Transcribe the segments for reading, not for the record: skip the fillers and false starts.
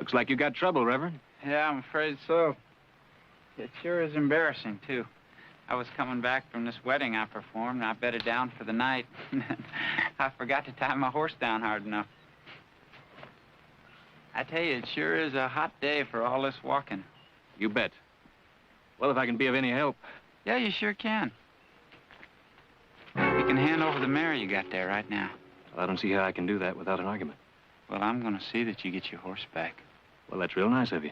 Looks like you got trouble, Reverend. Yeah, I'm afraid so. It sure is embarrassing, too. I was coming back from this wedding I performed, and I bedded down for the night. I forgot to tie my horse down hard enough. I tell you, it sure is a hot day for all this walking. You bet. Well, if I can be of any help. Yeah, you sure can. You can hand over the mare you got there right now. Well, I don't see how I can do that without an argument. Well, I'm going to see that you get your horse back. Well, that's real nice of you.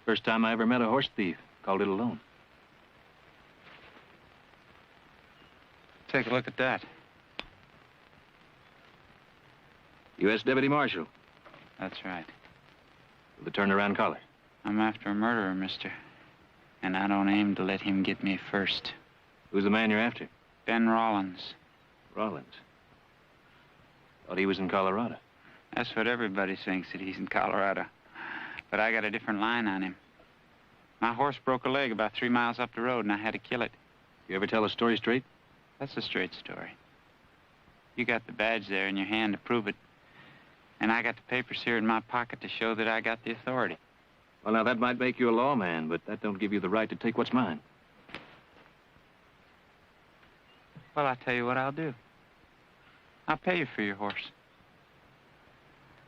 First time I ever met a horse thief. Called it a loan. Take a look at that. U.S. Deputy Marshal. That's right. With the turnaround collar. I'm after a murderer, mister. And I don't aim to let him get me first. Who's the man you're after? Ben Rollins. Rollins. Thought he was in Colorado. That's what everybody thinks, that he's in Colorado. But I got a different line on him. My horse broke a leg about 3 miles up the road, and I had to kill it. You ever tell a story straight? That's a straight story. You got the badge there in your hand to prove it. And I got the papers here in my pocket to show that I got the authority. Well, now, that might make you a lawman, but that don't give you the right to take what's mine. Well, I'll tell you what I'll do. I'll pay you for your horse.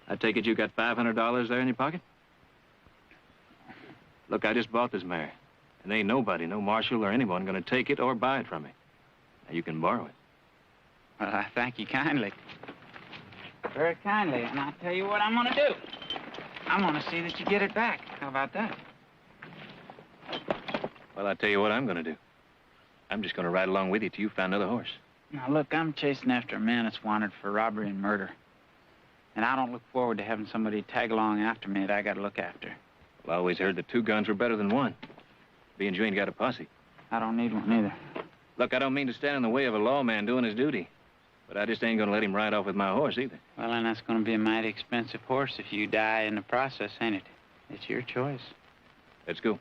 I take it you got $500 there in your pocket? Look, I just bought this mare. And ain't nobody, no marshal or anyone, gonna take it or buy it from me. Now, you can borrow it. Well, I thank you kindly. Very kindly, and I'll tell you what I'm gonna do. I'm gonna see that you get it back. How about that? Well, I'll tell you what I'm gonna do. I'm just gonna ride along with you till you find another horse. Now, look, I'm chasing after a man that's wanted for robbery and murder. And I don't look forward to having somebody tag along after me that I gotta look after. Well, I always heard that 2 guns were better than 1. Being you ain't got a posse. I don't need one either. Look, I don't mean to stand in the way of a lawman doing his duty. But I just ain't gonna let him ride off with my horse either. Well, then that's gonna be a mighty expensive horse if you die in the process, ain't it? It's your choice. Let's go.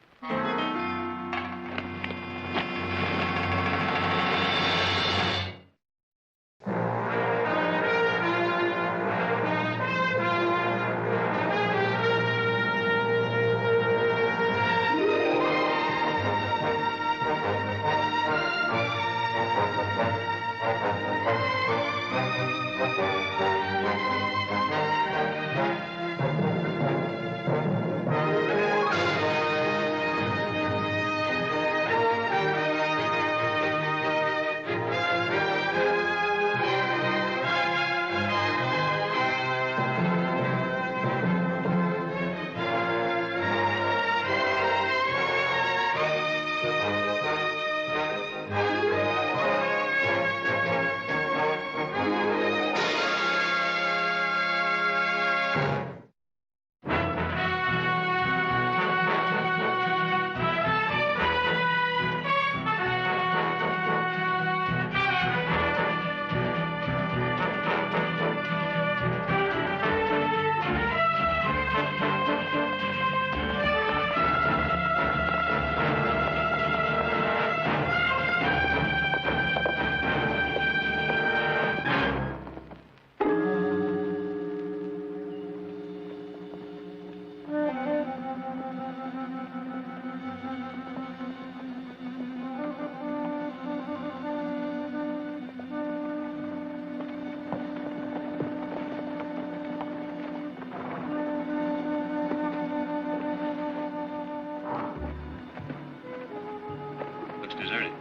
Deserted.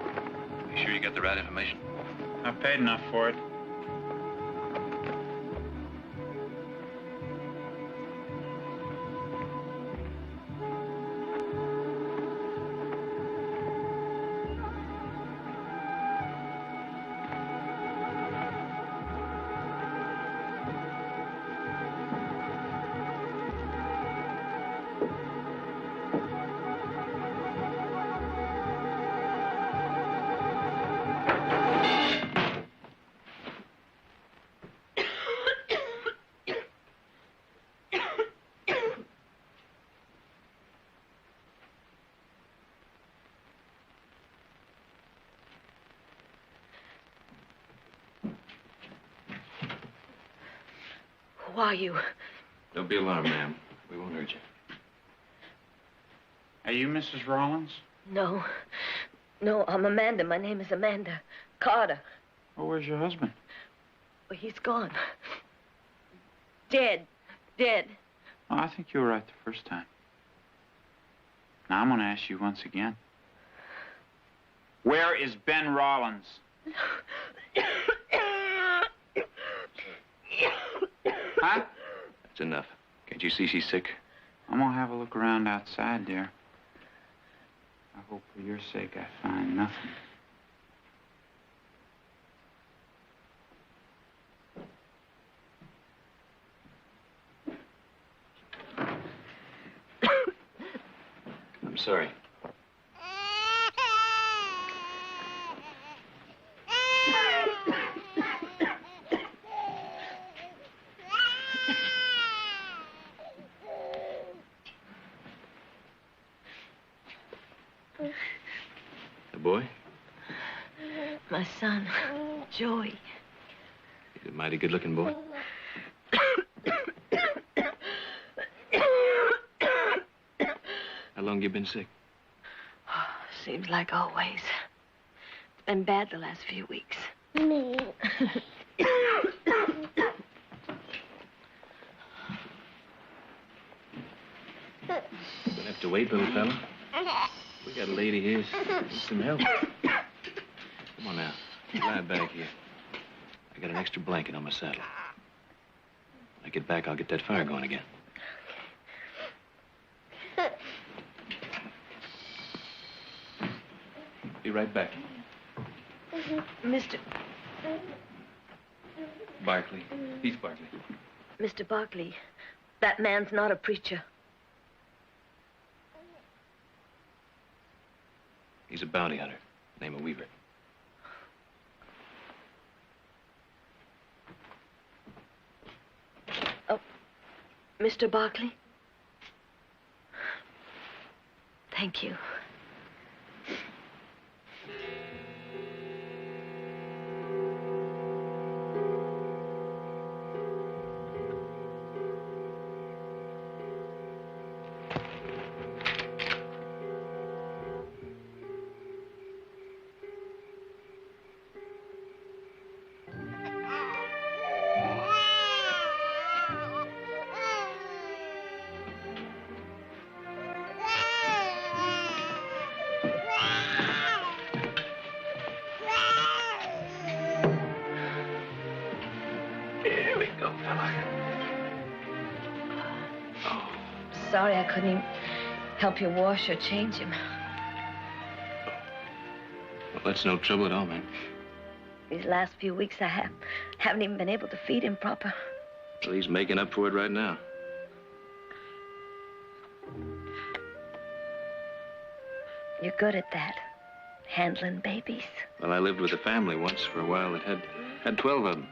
You sure you got the right information? I paid enough for it. Who are you? Don't be alarmed, ma'am. We won't hurt you. Are you Mrs. Rollins? No. No, I'm Amanda. My name is Amanda Carter. Well, where's your husband? Well, he's gone. Dead. Dead. Oh, I think you were right the first time. Now, I'm going to ask you once again. Where is Ben Rollins? Huh? That's enough. Can't you see she's sick? I'm going to have a look around outside, dear. I hope for your sake I find nothing. I'm sorry. The boy? My son, Joey. He's a mighty good-looking boy. How long you been sick? Oh, seems like always. It's been bad the last few weeks. You'll have to wait, little fella. We got a lady here. Needs some help. Come on now. Lie back here. I got an extra blanket on my saddle. When I get back, I'll get that fire going again. Be right back. Mr. Barkley. He's Barkley. Mr. Barkley, that man's not a preacher. He's a bounty hunter. Name of Weaver. Oh, Mr. Barkley? Thank you. Sorry I couldn't even help you wash or change him. Well, that's no trouble at all, man. These last few weeks I haven't even been able to feed him proper. Well, he's making up for it right now. You're good at that, handling babies. Well, I lived with a family once for a while that had 12 of them.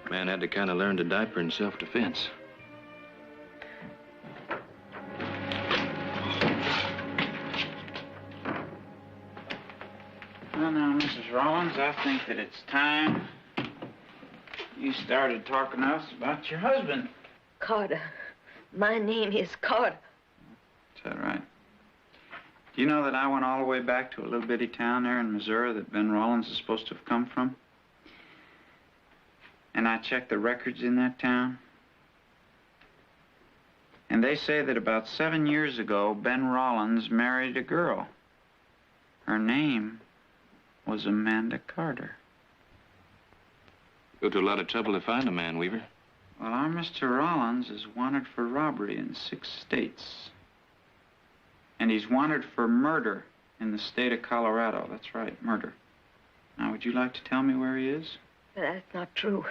Man had to kind of learn to diaper in self-defense. Well, now, Mrs. Rollins, I think that it's time you started talking to us about your husband. Carter. My name is Carter. Is that right? Do you know that I went all the way back to a little bitty town there in Missouri that Ben Rollins is supposed to have come from? And I checked the records in that town. And they say that about 7 years ago, Ben Rollins married a girl. Her name was Amanda Carter. Go to a lot of trouble to find a man, Weaver. Well, our Mr. Rollins is wanted for robbery in 6 states. And he's wanted for murder in the state of Colorado. That's right, murder. Now, would you like to tell me where he is? That's not true.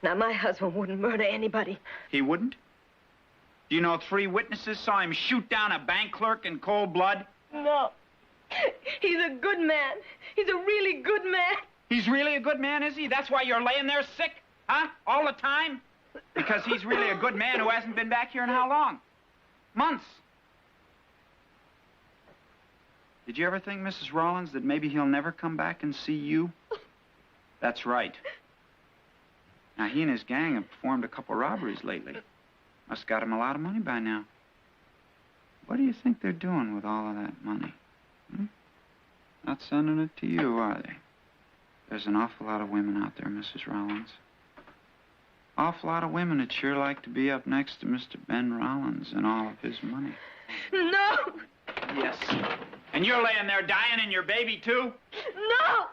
Now, my husband wouldn't murder anybody. He wouldn't? Do you know 3 witnesses saw him shoot down a bank clerk in cold blood? No. He's a good man. He's a really good man. He's really a good man, is he? That's why you're laying there sick, huh? All the time? Because he's really a good man who hasn't been back here in how long? Months. Did you ever think, Mrs. Rollins, that maybe he'll never come back and see you? That's right. Now, he and his gang have performed a couple robberies lately. Must got him a lot of money by now. What do you think they're doing with all of that money? Hmm? Not sending it to you, are they? There's an awful lot of women out there, Mrs. Rollins. Awful lot of women that sure like to be up next to Mr. Ben Rollins and all of his money. No! Yes. And you're laying there dying and your baby, too? No!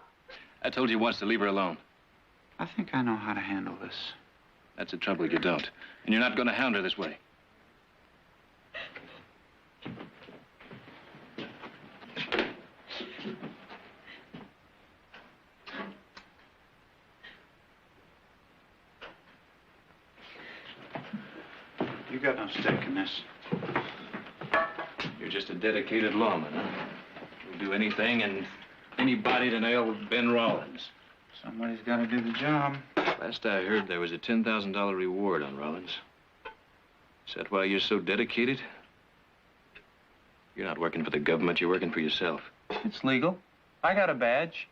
I told you once to leave her alone. I think I know how to handle this. That's the trouble, you don't. And you're not going to hound her this way. You got no stake in this. You're just a dedicated lawman, huh? You'll do anything and anybody to nail Ben Rollins. Somebody's got to do the job. Last I heard, there was a $10,000 reward on Rollins. Is that why you're so dedicated? You're not working for the government, you're working for yourself. It's legal. I got a badge.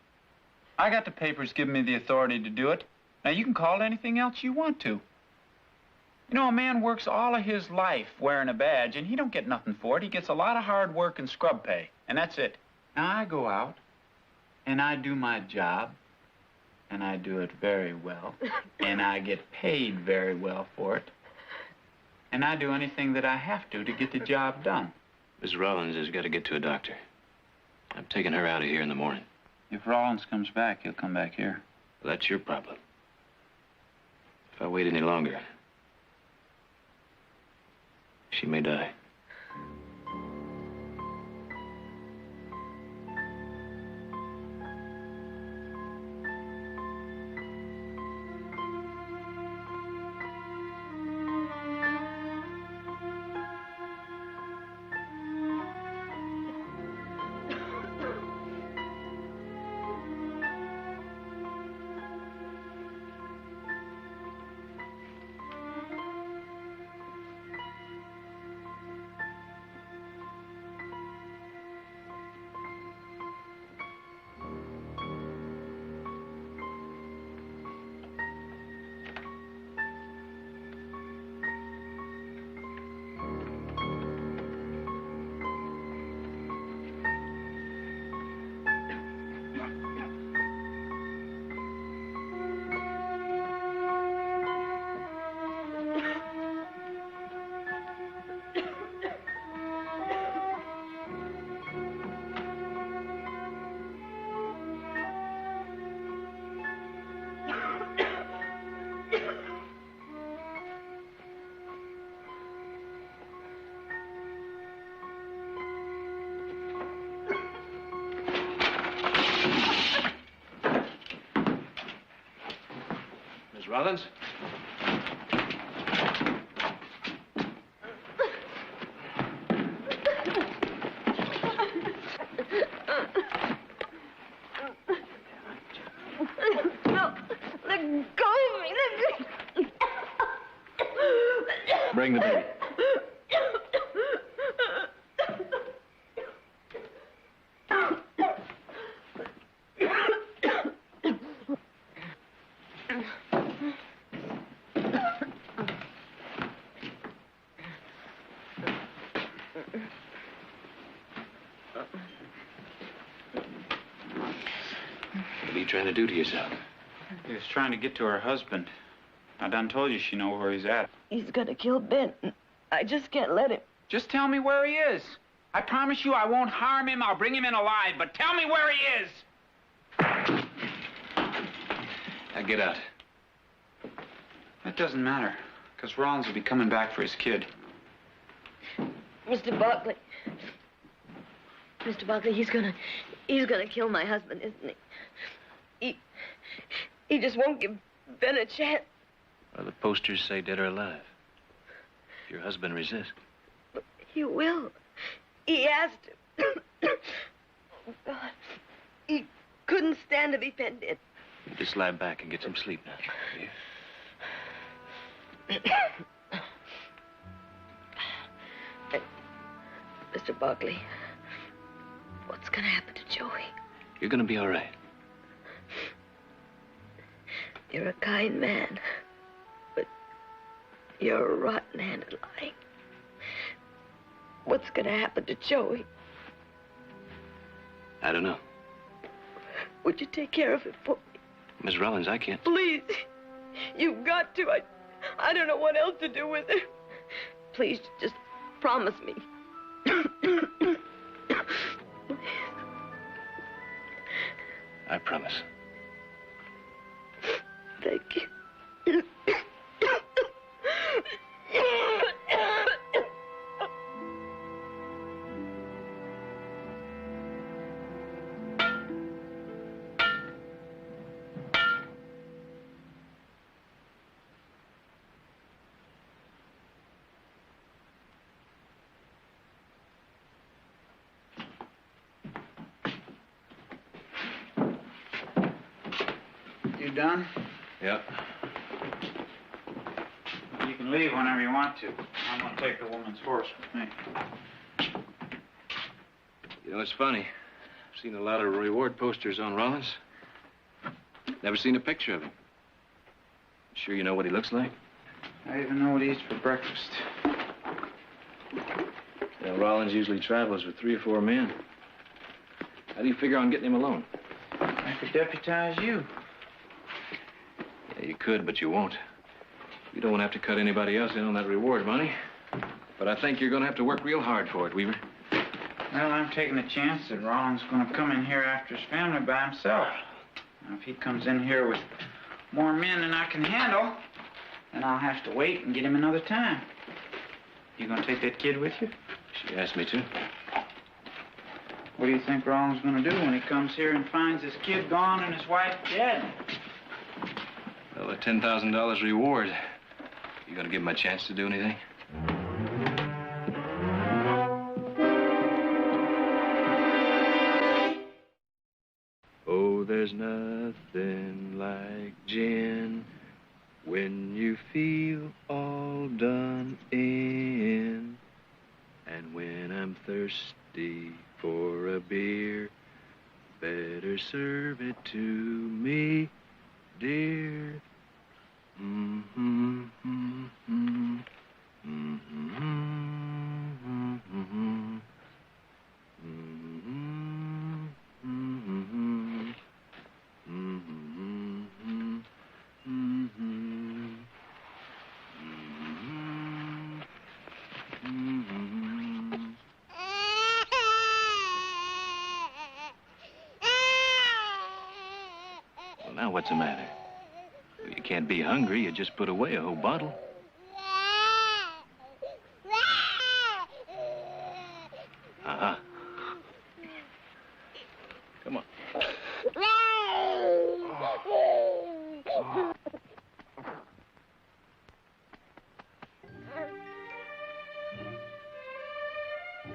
I got the papers giving me the authority to do it. Now, you can call it anything else you want to. You know, a man works all of his life wearing a badge, and he don't get nothing for it. He gets a lot of hard work and scrub pay, and that's it. Now, I go out, and I do my job, and I do it very well, and I get paid very well for it, and I do anything that I have to get the job done. Miss Rollins has got to get to a doctor. I'm taking her out of here in the morning. If Rollins comes back, he'll come back here. Well, that's your problem. If I wait any longer, she may die. Rollins? No, let go of me. Let me. Bring the baby. What are you trying to do to yourself? He was trying to get to her husband. I done told you she know where he's at. He's gonna kill Ben. I just can't let him. Just tell me where he is. I promise you I won't harm him. I'll bring him in alive, but tell me where he is. Now get out. That doesn't matter, because Rollins will be coming back for his kid. Mr. Barkley. Mr. Barkley, he's gonna kill my husband, isn't he? He just won't give Ben a chance. Well, the posters say dead or alive. If your husband resists. But he will. He has to. Oh, God. He couldn't stand to be penned in. You just lie back and get some sleep now, will you? Mr. Barkley, what's gonna happen to Joey? You're gonna be all right. You're a kind man, but you're a rotten hand at lying. What's going to happen to Joey? I don't know. Would you take care of it for me? Miss Rollins, I can't. Please. You've got to. I don't know what else to do with her. Please, just promise me. I promise. Thank you. You done? Yep. You can leave whenever you want to. I'm gonna take the woman's horse with me. You know, it's funny. I've seen a lot of reward posters on Rollins. Never seen a picture of him. Sure you know what he looks like? I even know what he eats for breakfast. You know, Rollins usually travels with 3 or 4 men. How do you figure on getting him alone? I could deputize you. Yeah, you could, but you won't. You don't want to have to cut anybody else in on that reward money. But I think you're going to have to work real hard for it, Weaver. Well, I'm taking a chance that Rollins is going to come in here after his family by himself. Now, if he comes in here with more men than I can handle, then I'll have to wait and get him another time. You going to take that kid with you? She asked me to. What do you think Rollins is going to do when he comes here and finds his kid gone and his wife dead? Well, a $10,000 reward. You going to give him a chance to do anything? Oh, there's nothing like gin when you feel all done in. And when I'm thirsty for a beer, better serve it to me, dear. Mm-hmm, mm-hmm, mm-hmm, mm-hmm, mm-hmm, Well, now what's the matter? You can't be hungry. You just put away a whole bottle. Uh-huh. Come on.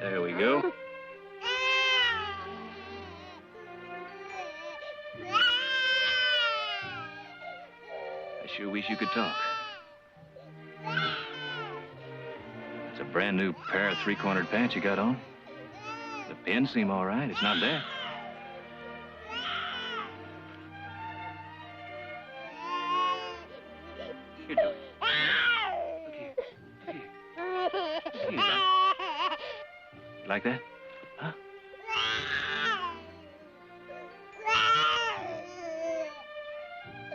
There we go. I sure wish you could talk. It's a brand new pair of 3-cornered pants you got on. The pins seem all right. It's not there. Here, Joey. Look here. Look here. Look here. You like that? Huh?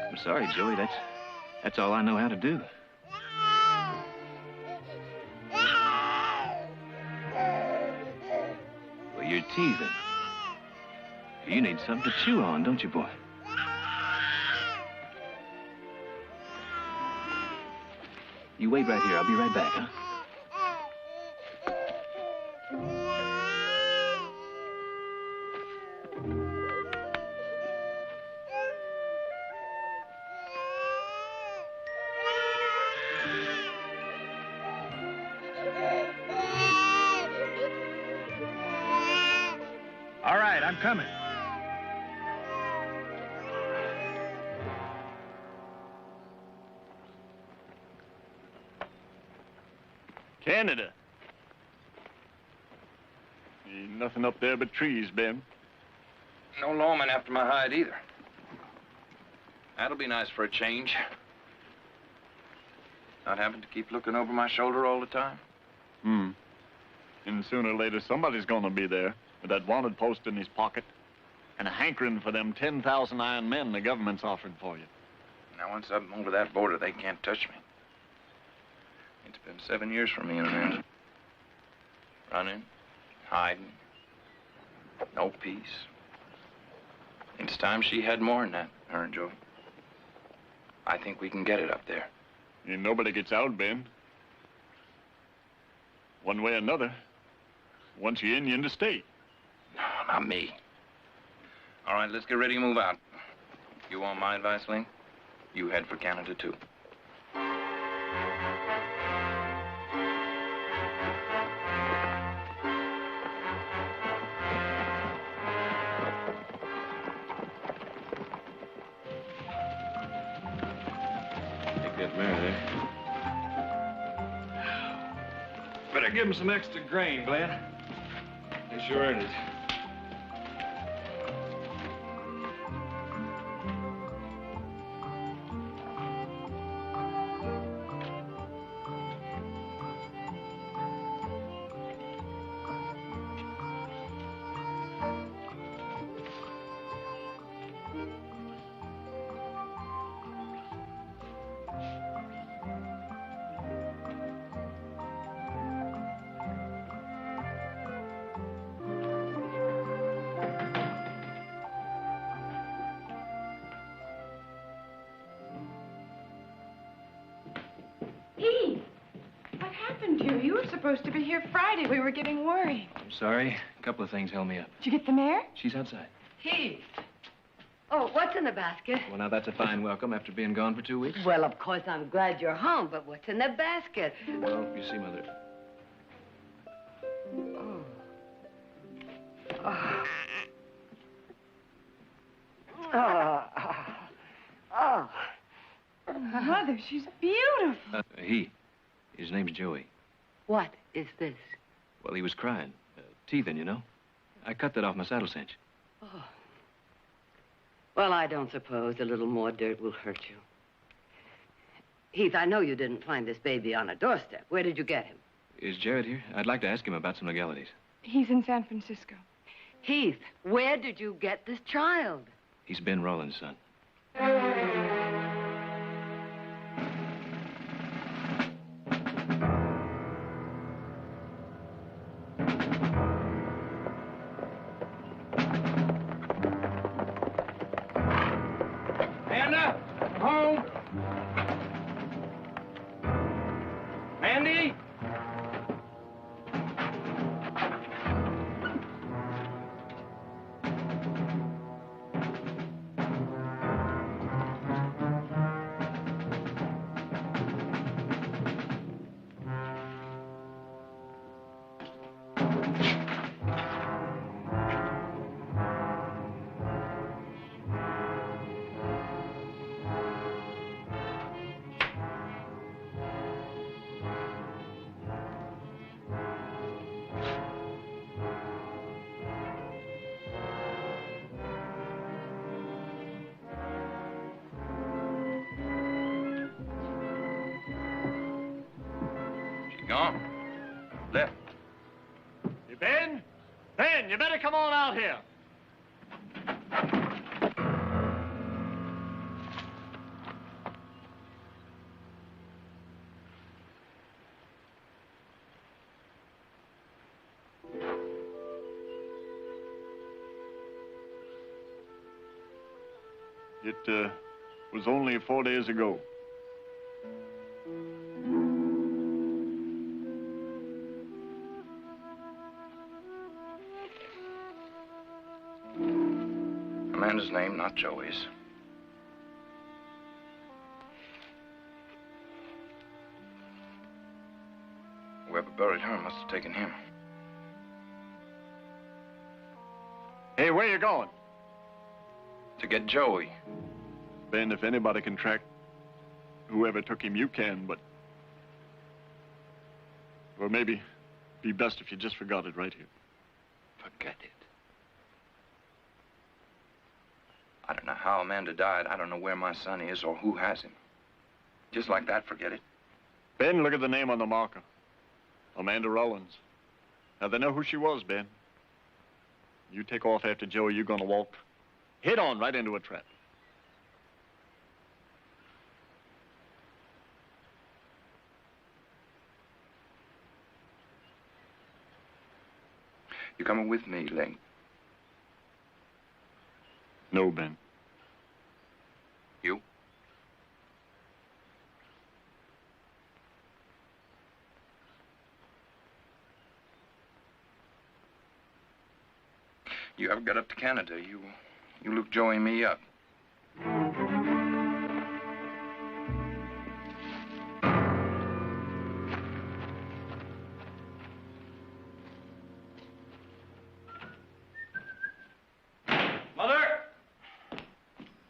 I'm sorry, Joey. That's all I know how to do. Well, you're teething. You need something to chew on, don't you, boy? You wait right here. I'll be right back, huh? All right, I'm coming. Canada. Ain't nothing up there but trees, Ben. No lawman after my hide either. That'll be nice for a change. Not having to keep looking over my shoulder all the time. And sooner or later, somebody's gonna be there with that wanted post in his pocket and a hankering for them 10,000 iron men the government's offering for you. Now, once I'm over that border, they can't touch me. It's been 7 years for me and Amanda. Running, hiding, no peace. It's time she had more than that, her and Joey. I think we can get it up there. And nobody gets out, Ben. One way or another. Once you're in, you're in the state. No, not me. All right, let's get ready to move out. You want my advice, Ling? You head for Canada, too. Take that mare there. Better give him some extra grain, Glenn. They sure earned it. You were supposed to be here Friday. We were getting worried. I'm sorry. A couple of things held me up. Did you get the mare? She's outside. Heath. Oh, what's in the basket? Well, now, that's a fine welcome after being gone for 2 weeks. Well, of course, I'm glad you're home, but what's in the basket? Well, you see, Mother. Oh. Oh. Oh. Oh. Mother, she's beautiful. He. His name's Joey. What is this? Well, he was crying. Teething, you know. I cut that off my saddle cinch. Oh. Well, I don't suppose a little more dirt will hurt you. Heath, I know you didn't find this baby on a doorstep. Where did you get him? Is Jared here? I'd like to ask him about some legalities. He's in San Francisco. Heath, where did you get this child? He's Ben Rollins' son. Home. Mandy? Gone. Left. Hey, Ben? Ben, you better come on out here. It was only 4 days ago. Amanda's name, not Joey's. Whoever buried her must have taken him. Hey, where you going? To get Joey. Ben, if anybody can track whoever took him, you can, but... Or maybe be best if you just forgot it right here. Forget it. I don't know how Amanda died. I don't know where my son is or who has him. Just like that, forget it. Ben, look at the name on the marker. Amanda Rollins. Now, they know who she was, Ben. You take off after Joey, you're gonna walk head on right into a trap. You coming with me, Ling? No, Ben. You? You ever got up to Canada, you look Joey and me up. Mother?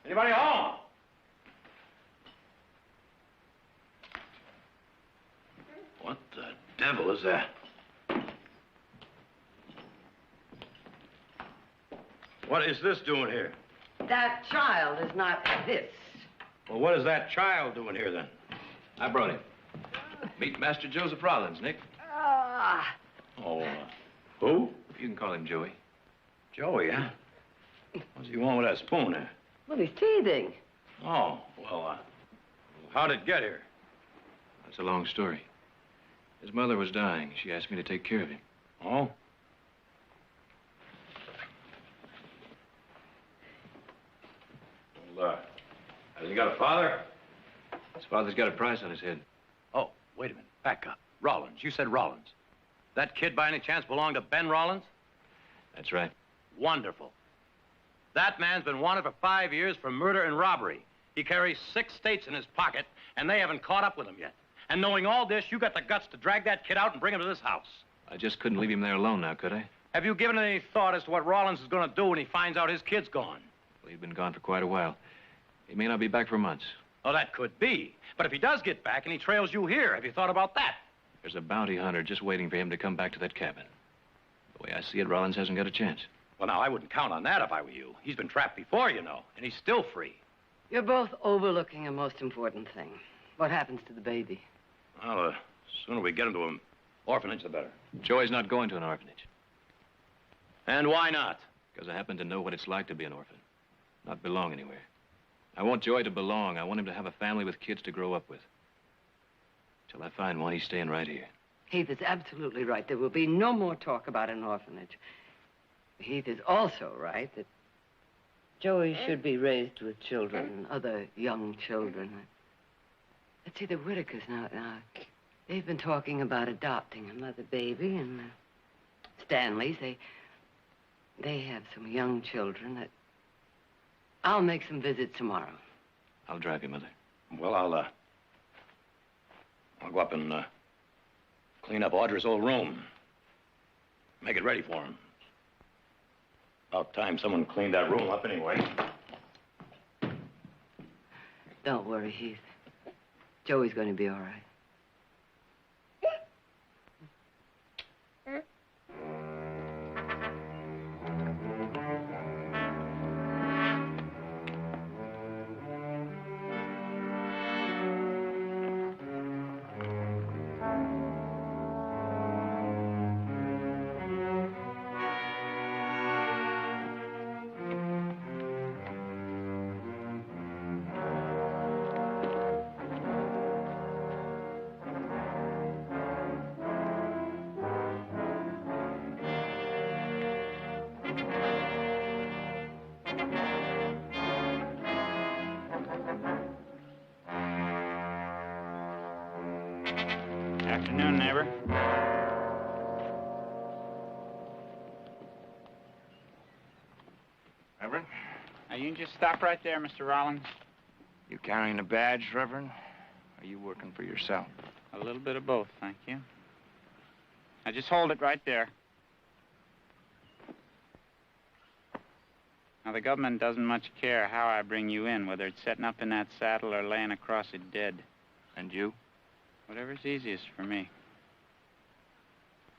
Anybody home? What the devil is that? What is this doing here? That child is not this. Well, what is that child doing here, then? I brought him. Meet Master Joseph Rollins, Nick. Ah, Oh, who? You can call him Joey. Joey, huh? What's he want with that spoon there? well, he's teething. Oh, well, how did it get here? That's a long story. His mother was dying. She asked me to take care of him. Oh? Well, has he got a father? His father's got a price on his head. Oh, wait a minute. Back up. Rollins. You said Rollins. That kid, by any chance, belonged to Ben Rollins? That's right. Wonderful. That man's been wanted for 5 years for murder and robbery. He carries 6 states in his pocket, and they haven't caught up with him yet. And knowing all this, you got the guts to drag that kid out and bring him to this house. I just couldn't leave him there alone now, could I? Have you given it any thought as to what Rollins is going to do when he finds out his kid's gone? Well, he's been gone for quite a while. He may not be back for months. Oh, that could be. But if he does get back and he trails you here, have you thought about that? There's a bounty hunter just waiting for him to come back to that cabin. The way I see it, Rollins hasn't got a chance. Well, now, I wouldn't count on that if I were you. He's been trapped before, you know, and he's still free. You're both overlooking a most important thing. What happens to the baby? Well, the sooner we get him to an orphanage, the better. Joey's not going to an orphanage. And why not? Because I happen to know what it's like to be an orphan. Not belong anywhere. I want Joey to belong. I want him to have a family with kids to grow up with. Till I find one, he's staying right here. Heath is absolutely right. There will be no more talk about an orphanage. Heath is also right that Joey should be raised with children, other young children. Let's see, the Whitakers now. They've been talking about adopting another baby, and Stanley's, they have some young children that I'll make some visits tomorrow. I'll drive you, Mother. Well, I'll go up and clean up Audra's old room. Make it ready for him. About time someone cleaned that room up anyway. Don't worry, Heath. Joey's going to be all right. Afternoon, neighbor. Reverend? Now, you can just stop right there, Mr. Rollins. You carrying a badge, Reverend? Or are you working for yourself? A little bit of both, thank you. Now, just hold it right there. Now, the government doesn't much care how I bring you in, whether it's setting up in that saddle or laying across it dead. And you? Whatever's easiest for me.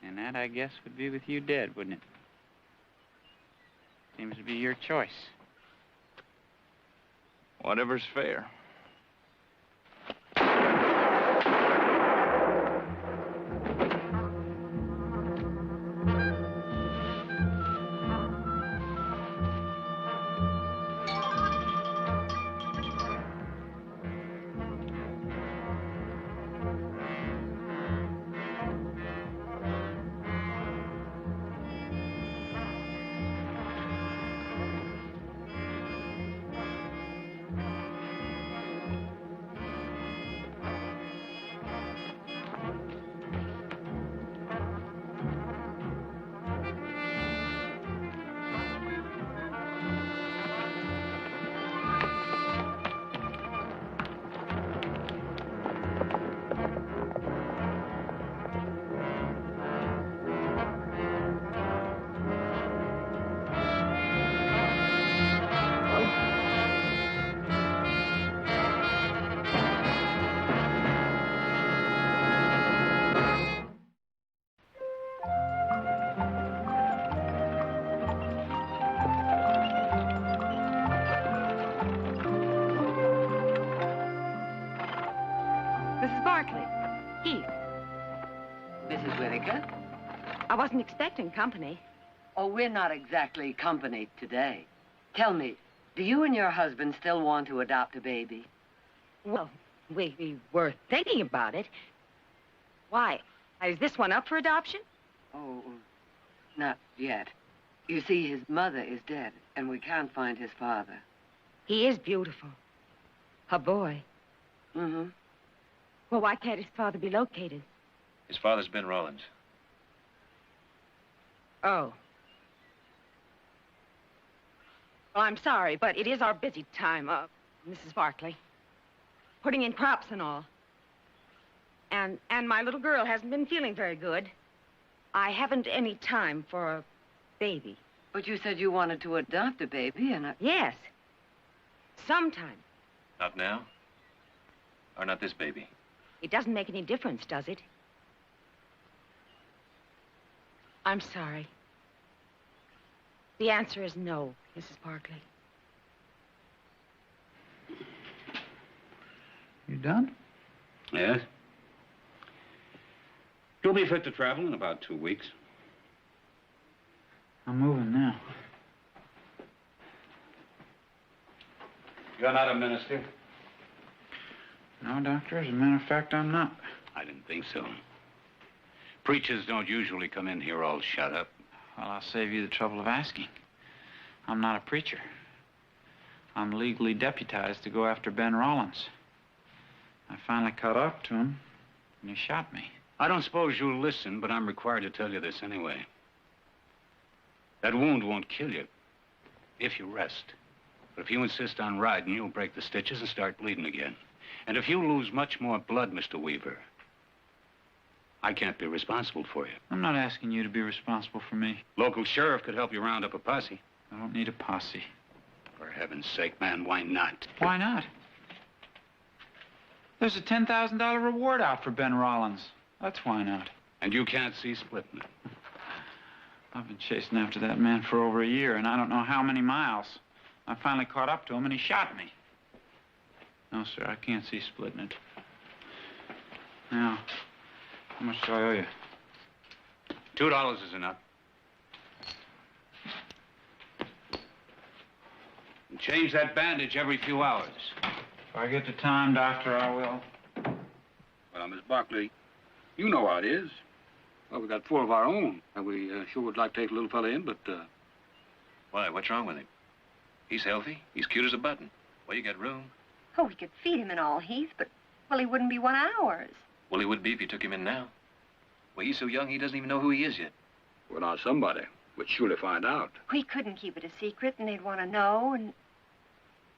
And that, I guess, would be with you dead, wouldn't it? Seems to be your choice. Whatever's fair. Mrs. Barkley. Heath. Mrs. Whittaker? I wasn't expecting company. Oh, we're not exactly company today. Tell me, do you and your husband still want to adopt a baby? Well, we were thinking about it. Why? Is this one up for adoption? Oh, not yet. You see, his mother is dead, and we can't find his father. He is beautiful. A boy. Mm-hmm. Well, why can't his father be located? His father's Ben Rollins. Oh. Well, I'm sorry, but it is our busy time, Mrs. Barkley. Putting in crops and all. And my little girl hasn't been feeling very good. I haven't any time for a baby. But you said you wanted to adopt a baby, and Yes. Sometime. Not now? Or not this baby? It doesn't make any difference, does it? I'm sorry. The answer is no, Mrs. Barkley. You done? Yes. You'll be fit to travel in about 2 weeks. I'm moving now. You're not a minister? No, Doctor. As a matter of fact, I'm not. I didn't think so. Preachers don't usually come in here all shut up. Well, I'll save you the trouble of asking. I'm not a preacher. I'm legally deputized to go after Ben Rollins. I finally caught up to him, and he shot me. I don't suppose you'll listen, but I'm required to tell you this anyway. That wound won't kill you if you rest. But if you insist on riding, you'll break the stitches and start bleeding again. And if you lose much more blood, Mr. Weaver, I can't be responsible for you. I'm not asking you to be responsible for me. Local sheriff could help you round up a posse. I don't need a posse. For heaven's sake, man, why not? Why not? There's a $10,000 reward out for Ben Rollins. That's why not. And you can't see splitting it. I've been chasing after that man for over a year, and I don't know how many miles. I finally caught up to him, and he shot me. No, sir, I can't see splitting it. Now, how much do I owe you? $2 is enough. And change that bandage every few hours. If I get the time, Doctor, I will. Well, Miss Barkley, you know how it is. Well, we got 4 of our own, and we sure would like to take the little fella in, but, Why? What's wrong with him? He's healthy. He's cute as a button. Well, you got room. Oh, we could feed him and all, Heath, but, well, he wouldn't be one of ours. Well, he would be if you took him in now. Well, he's so young, he doesn't even know who he is yet. well, now somebody would surely find out. We couldn't keep it a secret, and they'd want to know, and...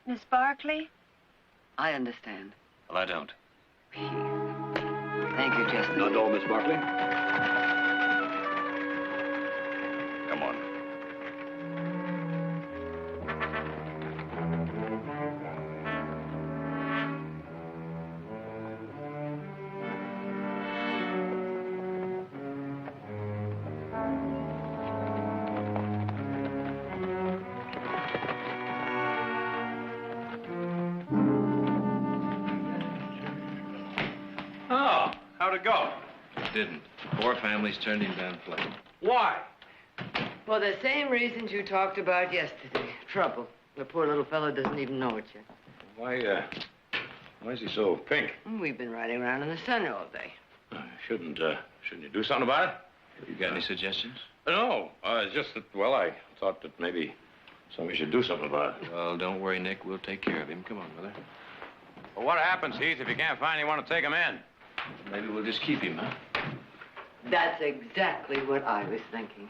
Miss Barkley? I understand. Well, I don't. Thank you, Chester. Not all, Miss Barkley. Come on. Oh, how'd it go? Didn't. 4 families turned him down flat. Why? For the same reasons you talked about yesterday. Trouble. The poor little fellow doesn't even know it yet. Why is he so pink? We've been riding around in the sun all day. Shouldn't you do something about it? You got any suggestions? No, it's just that, well, I thought that maybe somebody should do something about it. Well, don't worry, Nick. We'll take care of him. Come on, brother. Well, what happens, Heath, if you can't find anyone to take him in? Maybe we'll just keep him, huh? That's exactly what I was thinking.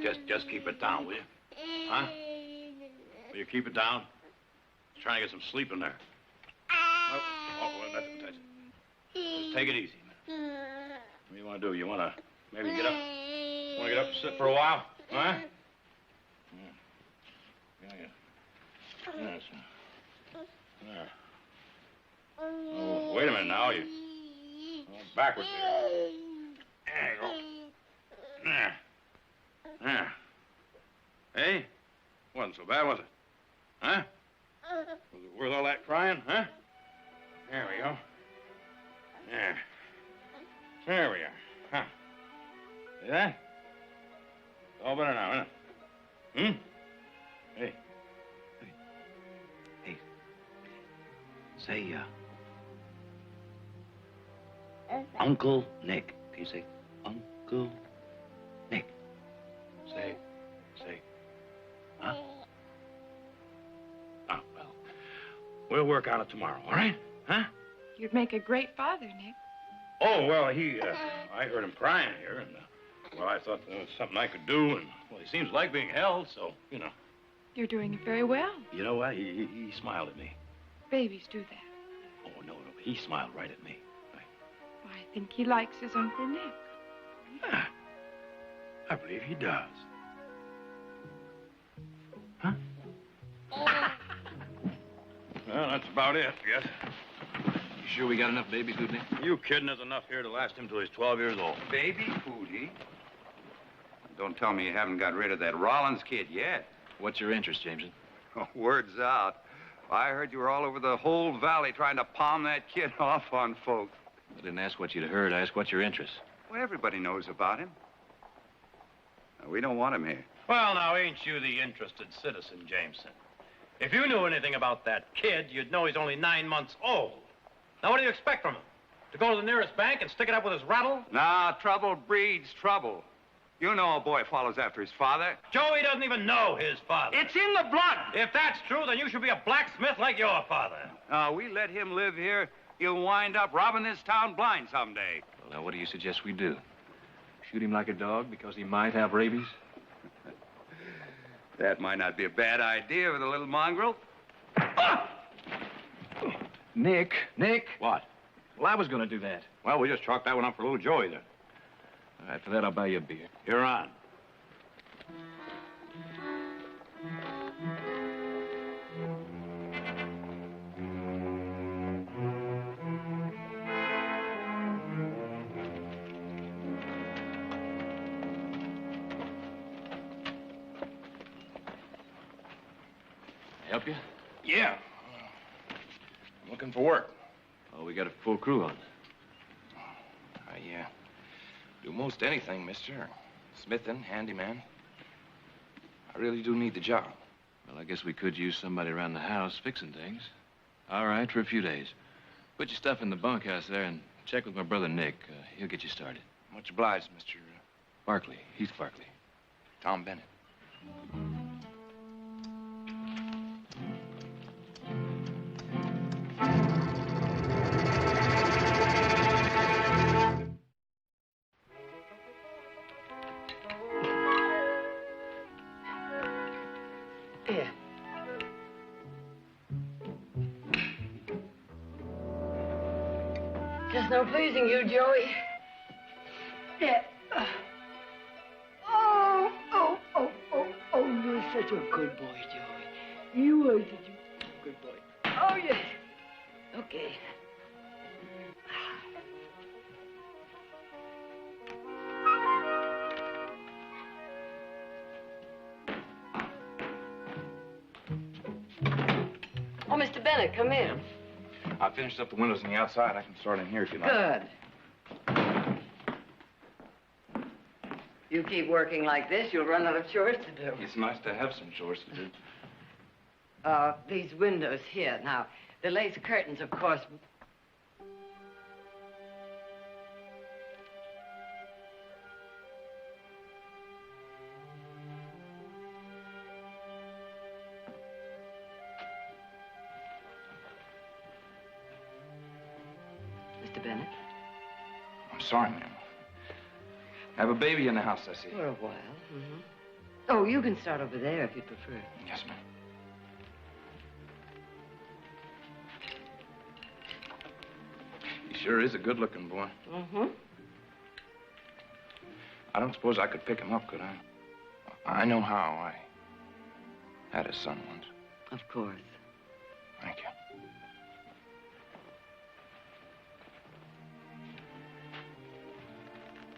Just keep it down, will you? Huh? Will you keep it down? Trying to get some sleep in there. Oh, well, that's it. Just take it easy, man. What do you want to do? You want to maybe get up? Want to get up and sit for a while? Huh? Yeah. Yes. There. Oh, wait a minute now. You backwards here. There you go. There. There. Hey? Wasn't so bad, was it? Huh? Was it worth all that crying, huh? There we go. There. There we are. Huh. See that? It's all better now, isn't it? Hey. Hey. Say, Uncle Nick. Can you say Uncle Nick? Say. Huh? Oh, well. We'll work on it tomorrow, all right? Huh? You'd make a great father, Nick. Oh, well, I heard him crying here, and, well, I thought there was something I could do, and, well, he seems like being held, so, you know. You're doing it very well. You know what? He smiled at me. Babies do that. Oh, no, he smiled right at me. I think he likes his Uncle Nick. Yeah, I believe he does. Huh? Well, that's about it, I guess. You sure we got enough baby food, Nick? You kidding? There's enough here to last him till he's 12 years old. Baby foodie? Don't tell me you haven't got rid of that Rollins kid yet. What's your interest, Jameson? Oh, word's out. I heard you were all over the whole valley trying to palm that kid off on folks. I didn't ask what you'd heard. I asked what's your interest. Well, everybody knows about him. We don't want him here. Well, now, ain't you the interested citizen, Jameson? If you knew anything about that kid, you'd know he's only 9 months old. Now, what do you expect from him? To go to the nearest bank and stick it up with his rattle? Nah, trouble breeds trouble. You know a boy follows after his father. Joey doesn't even know his father. It's in the blood. If that's true, then you should be a blacksmith like your father. We let him live here, he'll wind up robbing this town blind someday. Well, now, what do you suggest we do? Shoot him like a dog because he might have rabies? That might not be a bad idea with a little mongrel. Nick. What? Well, I was going to do that. Well, we just chalked that one up for little Joey then. All right, for that, I'll buy you a beer. You're on. Help you? Yeah. I'm looking for work. Oh, we got a full crew on. I do most anything, mister. Smithing, handyman. I really do need the job. Well, I guess we could use somebody around the house fixing things. All right, for a few days. Put your stuff in the bunkhouse there and check with my brother Nick. He'll get you started. Much obliged, Mr. Barkley. Heath Barkley. Tom Bennett. Here. Just no pleasing you, Joey. Yeah. Oh, you're such a good boy, Joey. You are such a good boy. Oh, yes. Okay. Oh, Mr. Bennett, come in. I finished up the windows on the outside. I can start in here if you like. Good. You keep working like this, you'll run out of chores to do. It's nice to have some chores to do. These windows here. Now, the lace curtains, of course. Mr. Bennett? I'm sorry, ma'am. I have a baby in the house, I see. For a while. Oh, you can start over there if you prefer. Yes, ma'am. He sure is a good-looking boy. Mm-hmm. I don't suppose I could pick him up, could I? I know how. I had a son once. Of course. Thank you.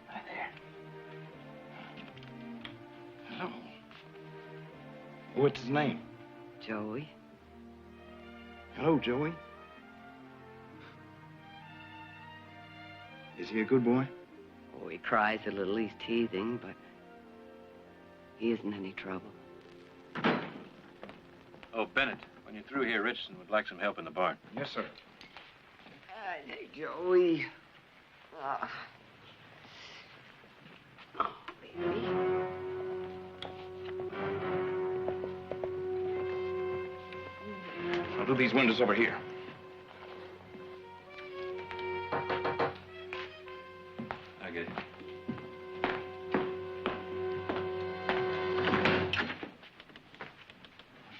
Hi there. Hello. What's his name? Joey. Hello, Joey. Is he a good boy? Oh, he cries a little. He's teething, but he isn't any trouble. Oh, Bennett, when you're through here, Richardson would like some help in the barn. Yes, sir. Hey, Joey. Oh, baby. I'll do these windows over here. I get it.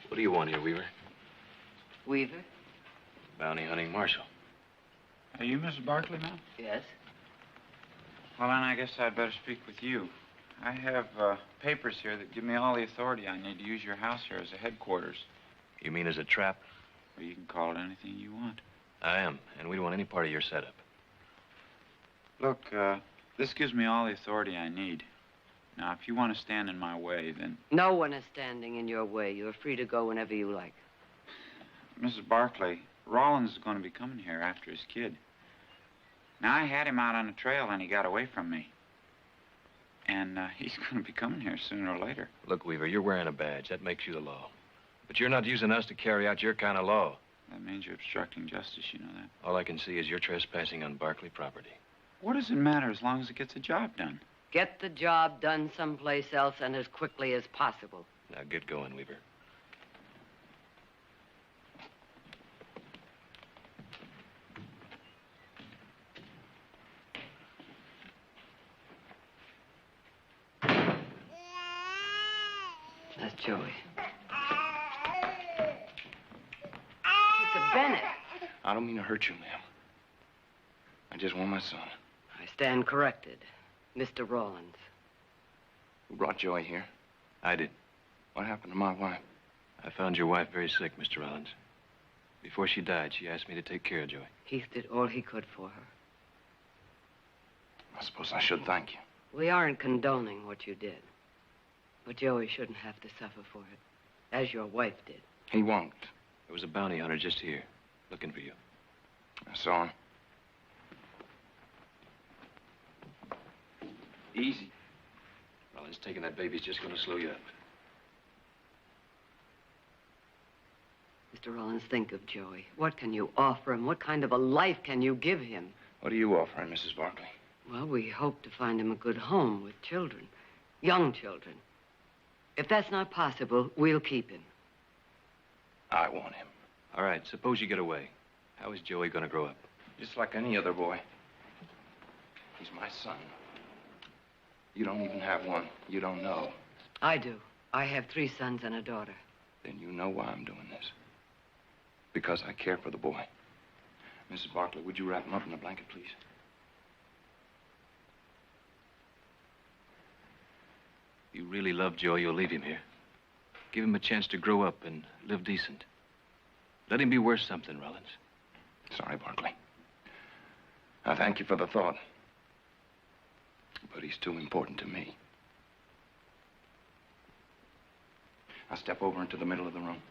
What do you want here, Weaver? Weaver? Bounty hunting marshal. Are you Mrs. Barkley, ma'am? Yes. Well, then I guess I'd better speak with you. I have papers here that give me all the authority I need to use your house here as a headquarters. You mean as a trap? Well, you can call it anything you want. I am, and we don't want any part of your setup. Look, this gives me all the authority I need. Now, if you want to stand in my way, then... No one is standing in your way. You're free to go whenever you like. Mrs. Barkley, Rollins is going to be coming here after his kid. Now, I had him out on the trail, and he got away from me. And he's going to be coming here sooner or later. Look, Weaver, you're wearing a badge. That makes you the law. But you're not using us to carry out your kind of law. That means you're obstructing justice, you know that. All I can see is you're trespassing on Barkley property. What does it matter as long as it gets the job done? Get the job done someplace else and as quickly as possible. Now, get going, Weaver. That's Joey. Mr. Bennett. I don't mean to hurt you, ma'am. I just want my son. I stand corrected. Mr. Rollins. Who brought Joey here? I did. What happened to my wife? I found your wife very sick, Mr. Rollins. Before she died, she asked me to take care of Joey. Heath did all he could for her. I suppose I should thank you. We aren't condoning what you did. But Joey shouldn't have to suffer for it, as your wife did. He won't. There was a bounty hunter just here, looking for you. I saw him. Easy. Rollins, taking that baby's just going to slow you up. Mr. Rollins, think of Joey. What can you offer him? What kind of a life can you give him? What do you offer him, Mrs. Barkley? Well, we hope to find him a good home with children. Young children. If that's not possible, we'll keep him. I want him. All right, suppose you get away. How is Joey going to grow up? Just like any other boy. He's my son. You don't even have one. You don't know. I do. I have 3 sons and a daughter. Then you know why I'm doing this. Because I care for the boy. Mrs. Barkley, would you wrap him up in a blanket, please? If you really love Joey, you'll leave him here. Give him a chance to grow up and live decent. Let him be worth something, Rollins. Sorry, Barkley. I thank you for the thought. But he's too important to me. I'll step over into the middle of the room.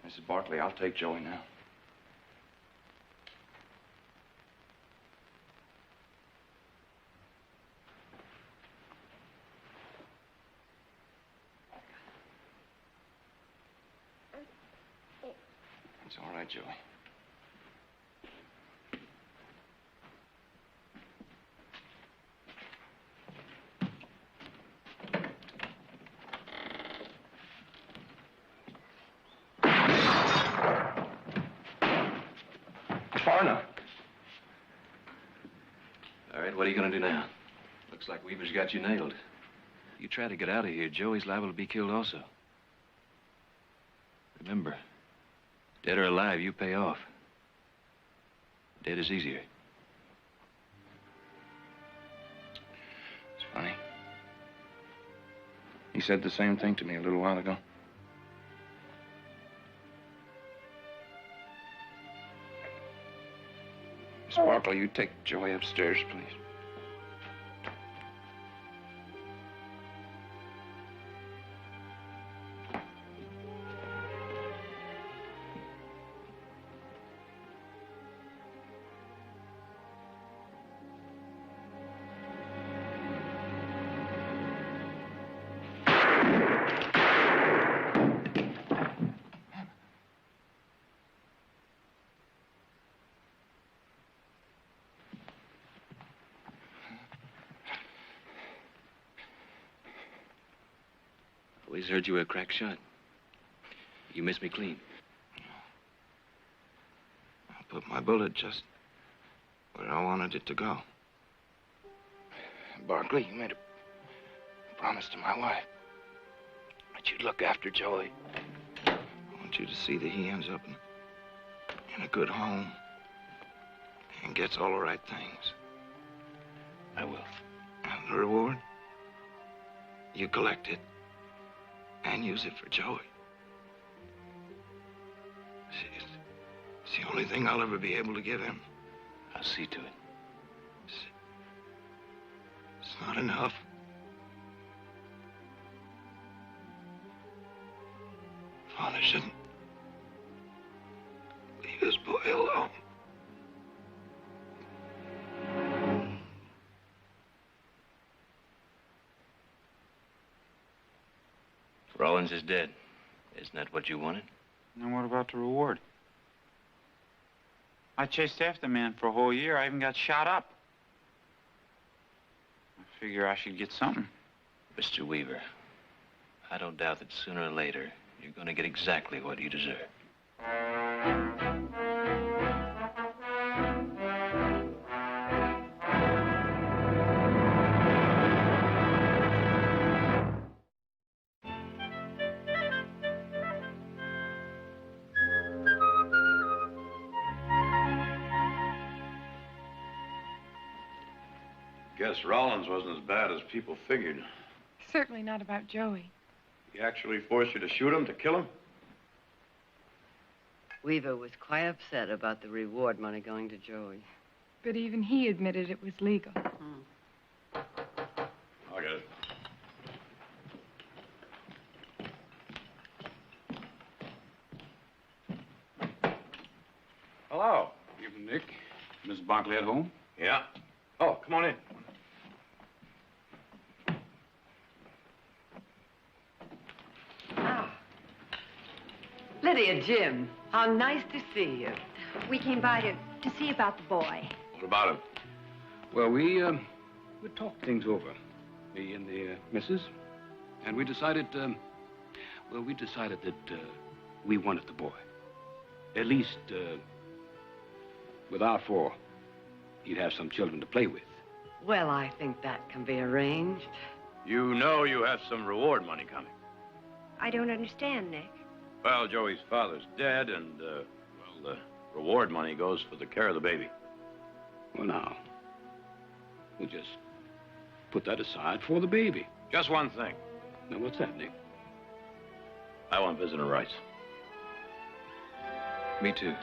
Mrs. Barkley, I'll take Joey now. It's all right, Joey. Far enough. All right, what are you going to do now? Looks like Weaver's got you nailed. You try to get out of here, Joey's liable to be killed also. Remember, dead or alive, you pay off. Dead is easier. It's funny. He said the same thing to me a little while ago. Miss Barkley, you take Joey upstairs, please. Always heard you were a crack shot. You missed me clean. I put my bullet just where I wanted it to go. Barkley, you made a promise to my wife that you'd look after Joey. I want you to see that he ends up in a good home and gets all the right things. I will. And the reward? You collect it and use it for Joey. It's the only thing I'll ever be able to give him. I'll see to it. It's not enough. Father shouldn't leave his boy alone. Rollins is dead. Isn't that what you wanted? And what about the reward? I chased after the man for a whole year. I even got shot up. I figure I should get something. Mr. Weaver, I don't doubt that sooner or later you're going to get exactly what you deserve. Guess Rollins wasn't as bad as people figured. Certainly not about Joey. He actually forced you to shoot him, to kill him? Weaver was quite upset about the reward money going to Joey. But even he admitted it was legal. I'll get it. Hello. Evening, Nick. Miss Barkley at home? Yeah. Oh, come on in. Lydia, Jim, how nice to see you. We came by to see about the boy. What about him? Well, we talked things over, me and the missus, and we decided, that we wanted the boy. At least, with our four, he'd have some children to play with. Well, I think that can be arranged. You know you have some reward money coming. I don't understand, Nick. Well, Joey's father's dead, and, the reward money goes for the care of the baby. Well, now, we'll just put that aside for the baby. Just one thing. Now, what's that, Nick? I want visitor rights. Me too.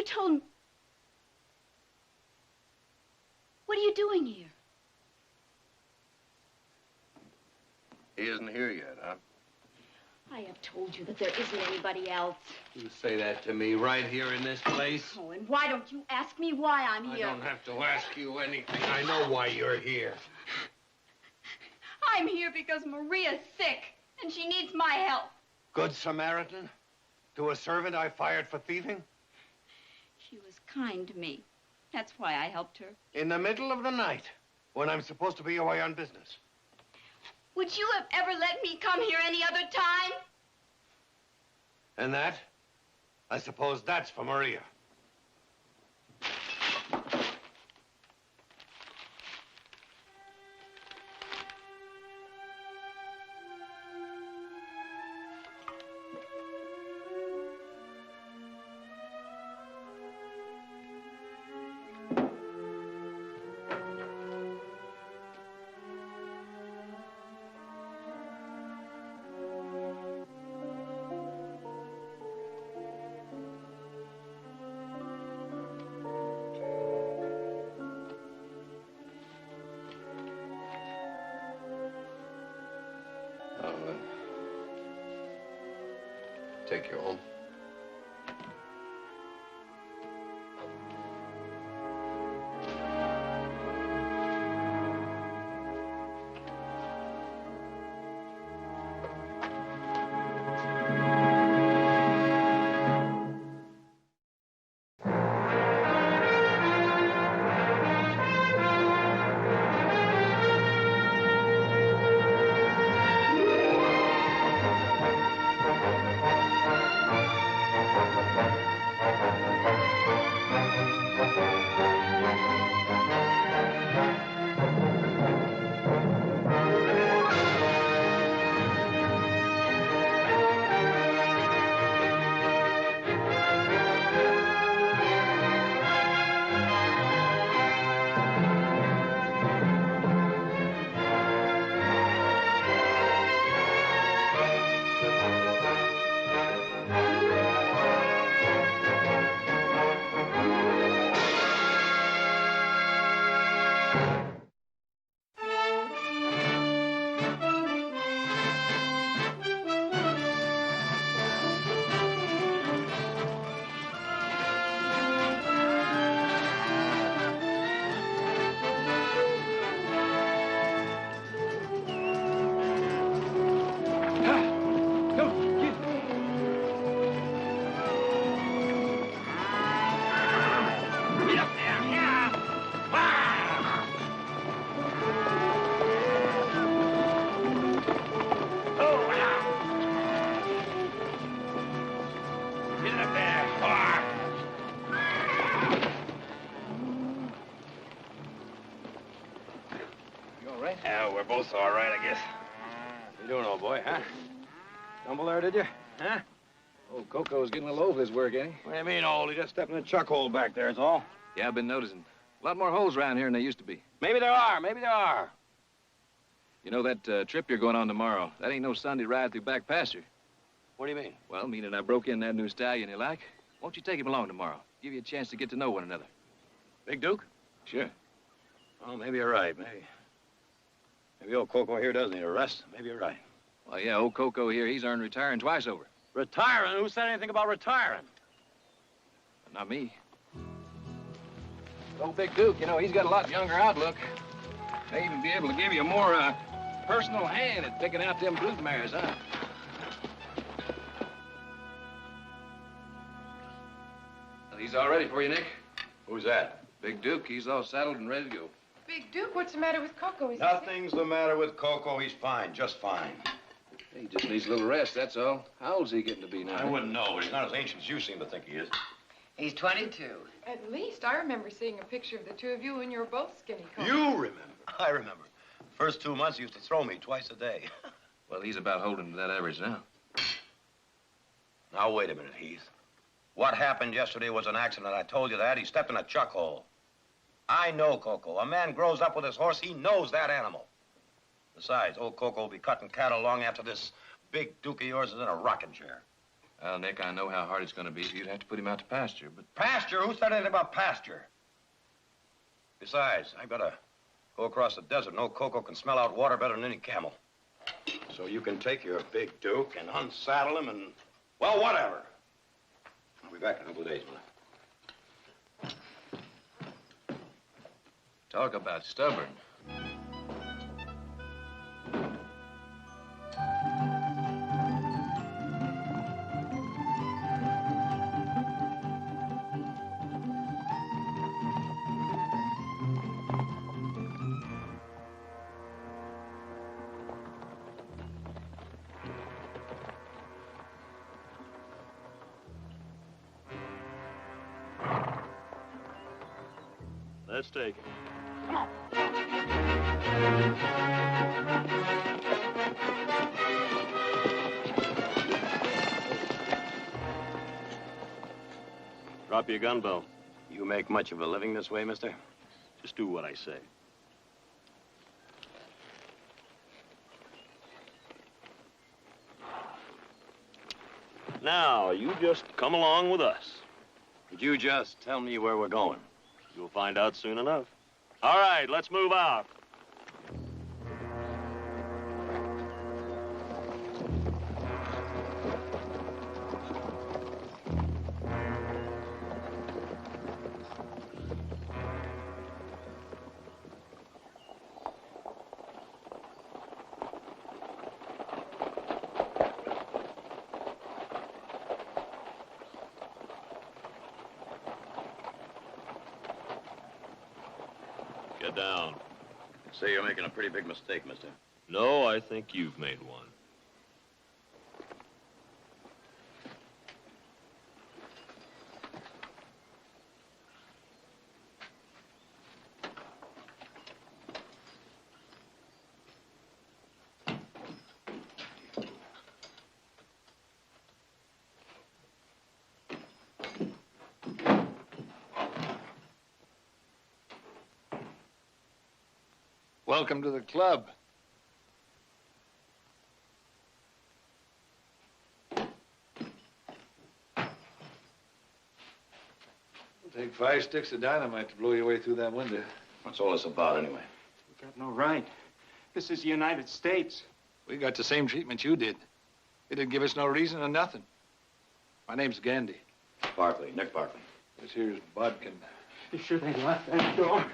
told me... What are you doing here? He isn't here yet, huh? I have told you that there isn't anybody else. You say that to me right here in this place? Oh, and why don't you ask me why I'm here? I don't have to ask you anything. I know why you're here. I'm here because Maria's sick, and she needs my help. Good Samaritan? To a servant I fired for thieving? She was kind to me. That's why I helped her. In the middle of the night, when I'm supposed to be away on business. Would you have ever let me come here any other time? And that? I suppose that's for Maria. Take you home. Yeah, we're both all right, I guess. How you doing, old boy, huh? Stumble there, did you? Huh? Old Coco's getting a little over his work, ain't he? What do you mean, old? He just stepped in the chuck hole back there, that's all. Yeah, I've been noticing. A lot more holes around here than there used to be. Maybe there are, maybe there are. You know, that trip you're going on tomorrow, that ain't no Sunday ride through back pasture. What do you mean? Well, meaning I broke in that new stallion you like. Won't you take him along tomorrow? Give you a chance to get to know one another. Big Duke? Sure. Oh, maybe you're right, Maybe old Coco here does need a rest. Maybe you're right. Well, yeah, old Coco here, he's earned retiring twice over. Retiring? Who said anything about retiring? Not me. Old Big Duke, you know, he's got a lot younger outlook. May even be able to give you a more, personal hand at picking out them brood mares, huh? He's all ready for you, Nick. Who's that? Big Duke, he's all saddled and ready to go. Big Duke, what's the matter with Coco? Is Nothing's the matter with Coco. He's fine, just fine. He just needs a little rest, that's all. How old's he getting to be now? I wouldn't know, but he's not as ancient as you seem to think he is. He's 22. At least I remember seeing a picture of the two of you when you were both skinny. Coco. You remember? I remember. First 2 months, he used to throw me twice a day. Well, he's about holding to that average now. Now, wait a minute, Heath. What happened yesterday was an accident. I told you that. He stepped in a chuck hole. I know Coco. A man grows up with his horse. He knows that animal. Besides, old Coco will be cutting cattle long after this Big Duke of yours is in a rocking chair. Well, Nick, I know how hard it's going to be for you to have to put him out to pasture, but... Pasture? Who said anything about pasture? Besides, I've got to go across the desert. No Coco can smell out water better than any camel. So you can take your big Duke and unsaddle him and, well, whatever. I'll be back in a couple of days, will I? Talk about stubborn. Let's take it. Come on. Drop your gun, Bill. You make much of a living this way, mister? Just do what I say. Now, you just come along with us. Could you just tell me where we're going? You'll find out soon enough. All right, let's move out. Get down. Say you're making a pretty big mistake, mister. No, I think you've made one. Welcome to the club. It'll take 5 sticks of dynamite to blow your way through that window. What's all this about, anyway? We've got no right. This is the United States. We got the same treatment you did. They didn't give us no reason or nothing. My name's Gandy. Barkley, Nick Barkley. This here's Bodkin. You sure they locked that door?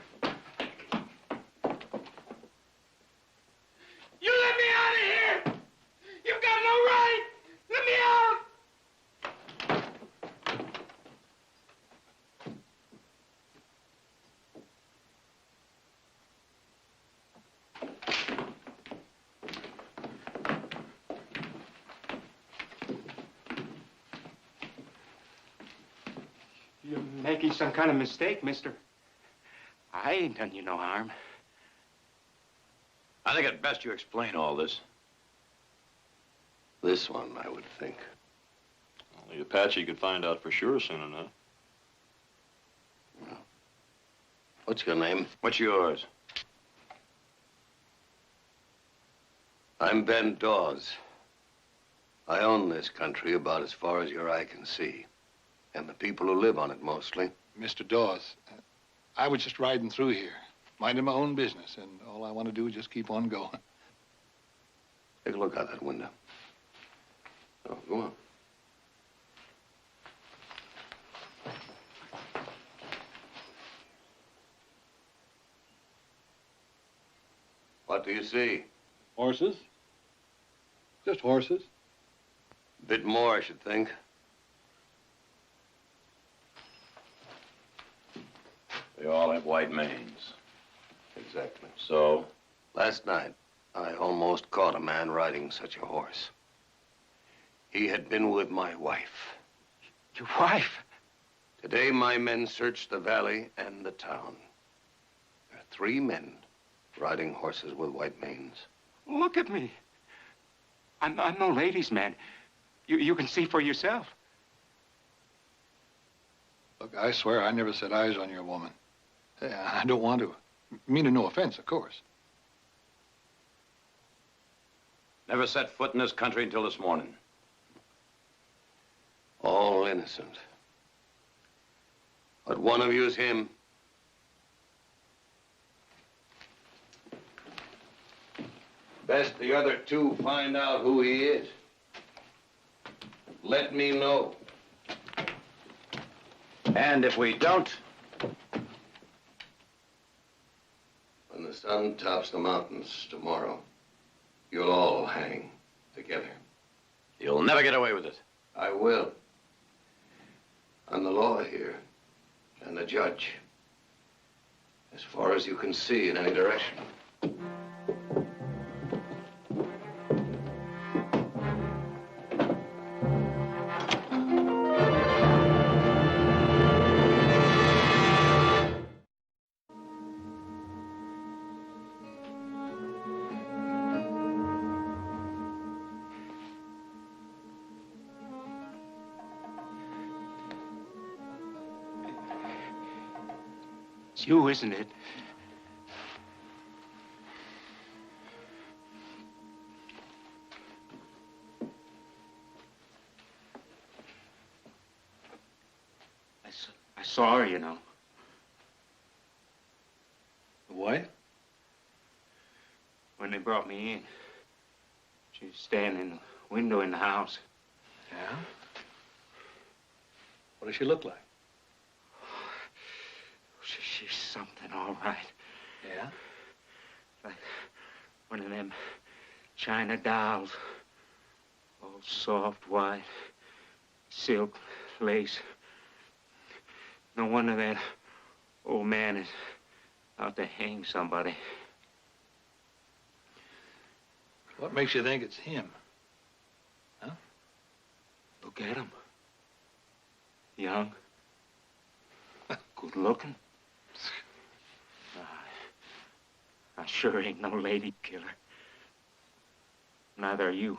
You let me out of here! You've got no right! Let me out! You're making some kind of mistake, mister. I ain't done you no harm. I think it's best you explain all this. This one, I would think. Well, the Apache could find out for sure soon enough. Well, what's your name? What's yours? I'm Ben Dawes. I own this country about as far as your eye can see. And the people who live on it, mostly. Mr. Dawes, I was just riding through here, minding my own business, and all I want to do is just keep on going. Take a look out that window. Oh, go on. What do you see? Horses? Just horses. A bit more, I should think. They all have white manes. Exactly. So? Last night, I almost caught a man riding such a horse. He had been with my wife. Your wife? Today, my men searched the valley and the town. There are 3 men riding horses with white manes. Look at me. I'm no ladies' man. You can see for yourself. Look, I swear I never set eyes on your woman. I don't want to. Meaning no offense, of course. Never set foot in this country until this morning. innocent. But one of you's him. Best the other two find out who he is. Let me know. And if we don't? When the sun tops the mountains tomorrow, you'll all hang together. You'll never get away with it. I will. I'm the law here, and the judge. As far as you can see in any direction. It's you, isn't it? I saw her, you know. The wife? When they brought me in. She was standing in the window in the house. Yeah? What does she look like? She's something, all right. Yeah? Like one of them China dolls. All soft, white, silk, lace. No wonder that old man is out to hang somebody. What makes you think it's him? Huh? Look at him. Young. Good looking. I sure ain't no lady killer. Neither are you.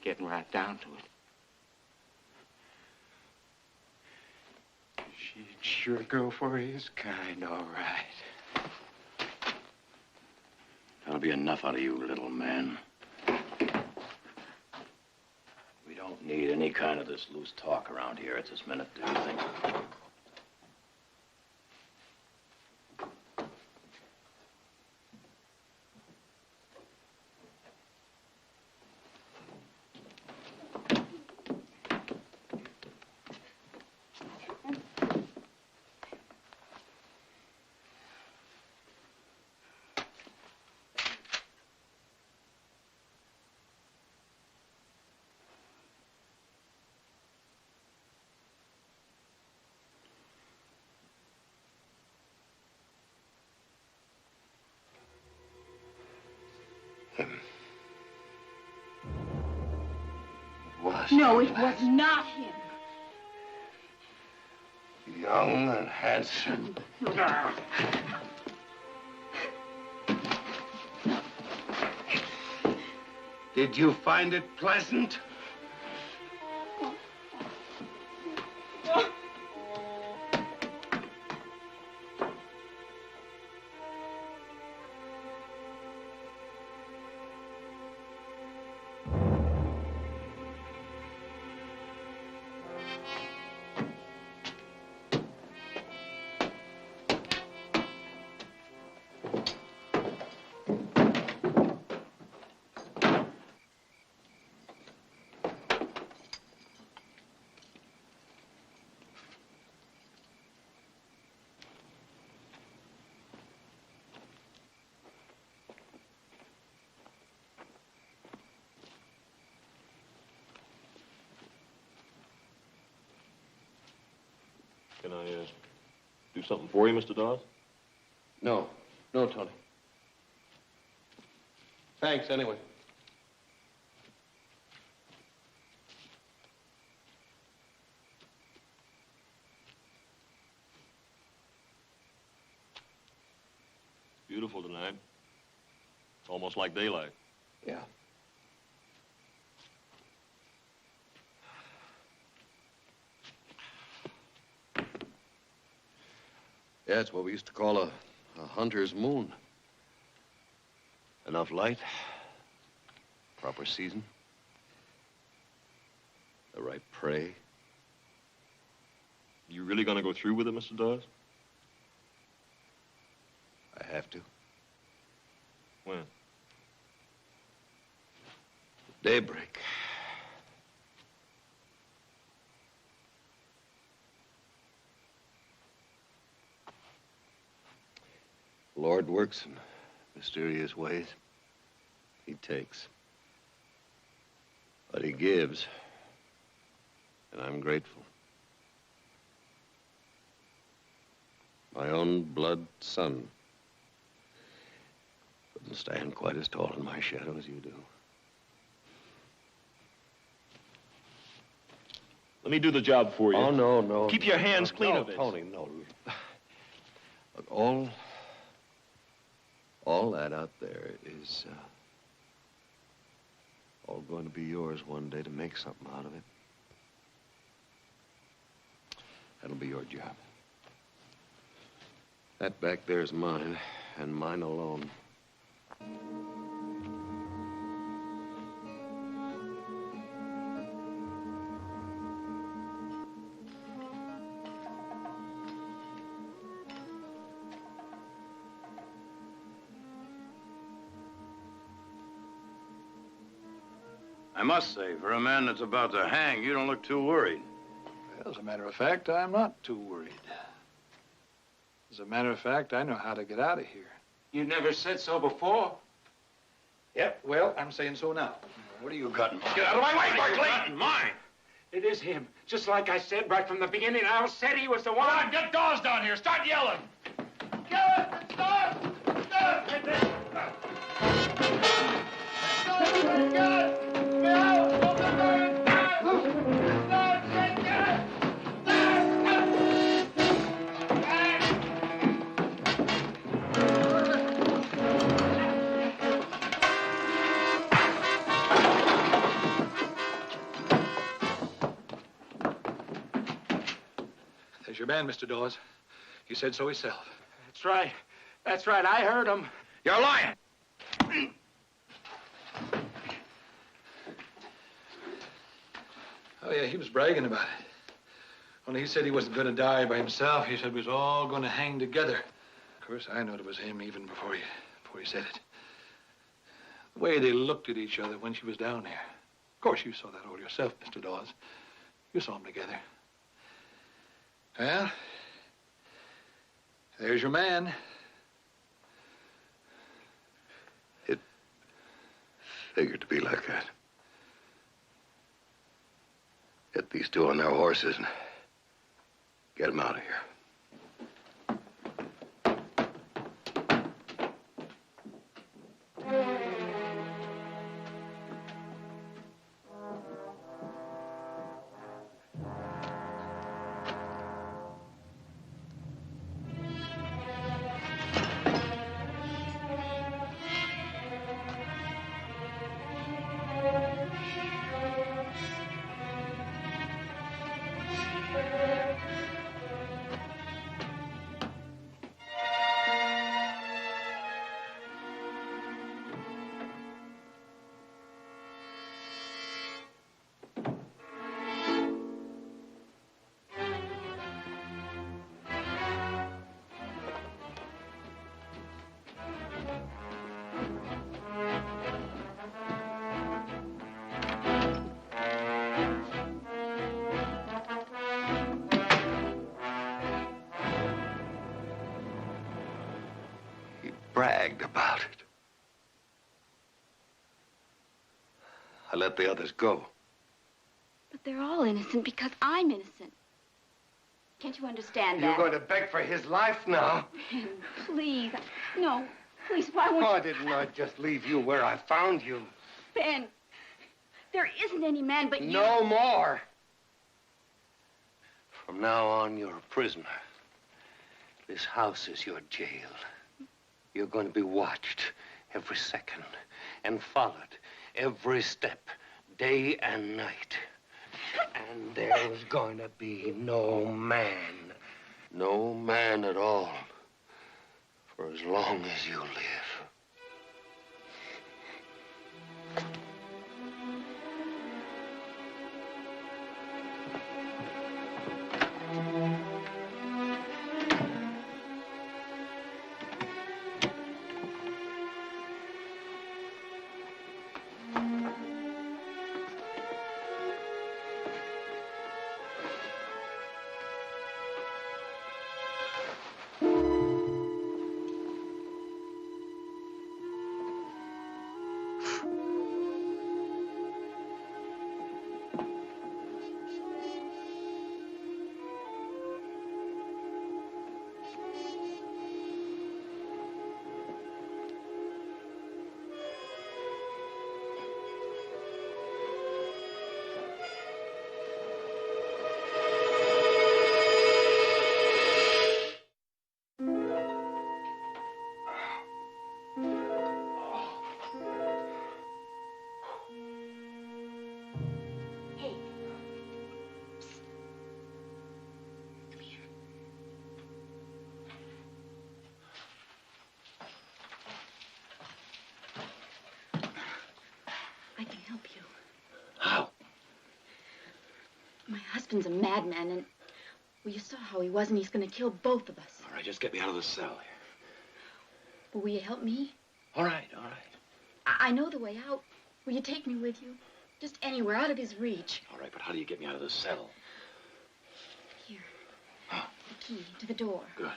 Getting right down to it. She'd sure go for his kind, all right. That'll be enough out of you, little man. We don't need any kind of this loose talk around here at this minute, do you think? No, it was not him. Young and handsome. Did you find it pleasant? Can I, do something for you, Mr. Dawes? No. No, Tony. Thanks, anyway. It's beautiful tonight. It's almost like daylight. Yeah. Yeah, it's what we used to call a hunter's moon. Enough light, proper season, the right prey, You really gonna go through with it, Mr. Dawes? I have to. When? Daybreak. The Lord works in mysterious ways. He takes. But he gives. And I'm grateful. My own blood son couldn't stand quite as tall in my shadow as you do. Let me do the job for you. Oh, no, no. Keep your hands clean of it. Tony, no. Look, all that out there is, all going to be yours one day to make something out of it. That'll be your job. That back there is mine, and mine alone. I must say, for a man that's about to hang, you don't look too worried. Well, as a matter of fact, I'm not too worried. As a matter of fact, I know how to get out of here. You never said so before. Yep, well, I'm saying so now. What do you got in mind? Get out of my way, Barkley! Mine! It is him. Just like I said right from the beginning. Al said he was the one. Come on, get Dawes down here. Start yelling. There's your man, Mr. Dawes. He said so himself. That's right. That's right. I heard him. You're lying. Oh, yeah, he was bragging about it. Only he said he wasn't going to die by himself. He said we was all going to hang together. Of course, I knowed it was him even before he said it. The way they looked at each other when she was down there. Of course, you saw that all yourself, Mr. Dawes. You saw them together. Well, there's your man. It figured to be like that. Get these two on their horses and get them out of here. Bragged about it. I let the others go. But they're all innocent because I'm innocent. Can't you understand that? You're going to beg for his life now? Ben, please. No, please, why won't Why didn't I just leave you where I found you? Ben, there isn't any man but you. No more. From now on, you're a prisoner. This house is your jail. You're going to be watched every second and followed every step, day and night. And there's going to be no man at all, for as long as you live. help you. How? My husband's a madman, and well, you saw how he was, and he's going to kill both of us. All right, just get me out of the cell here. Well, will you help me? All right, all right. I know the way out. Will you take me with you? Just anywhere, out of his reach. All right, but how do you get me out of the cell? Here. The key to the door. Good.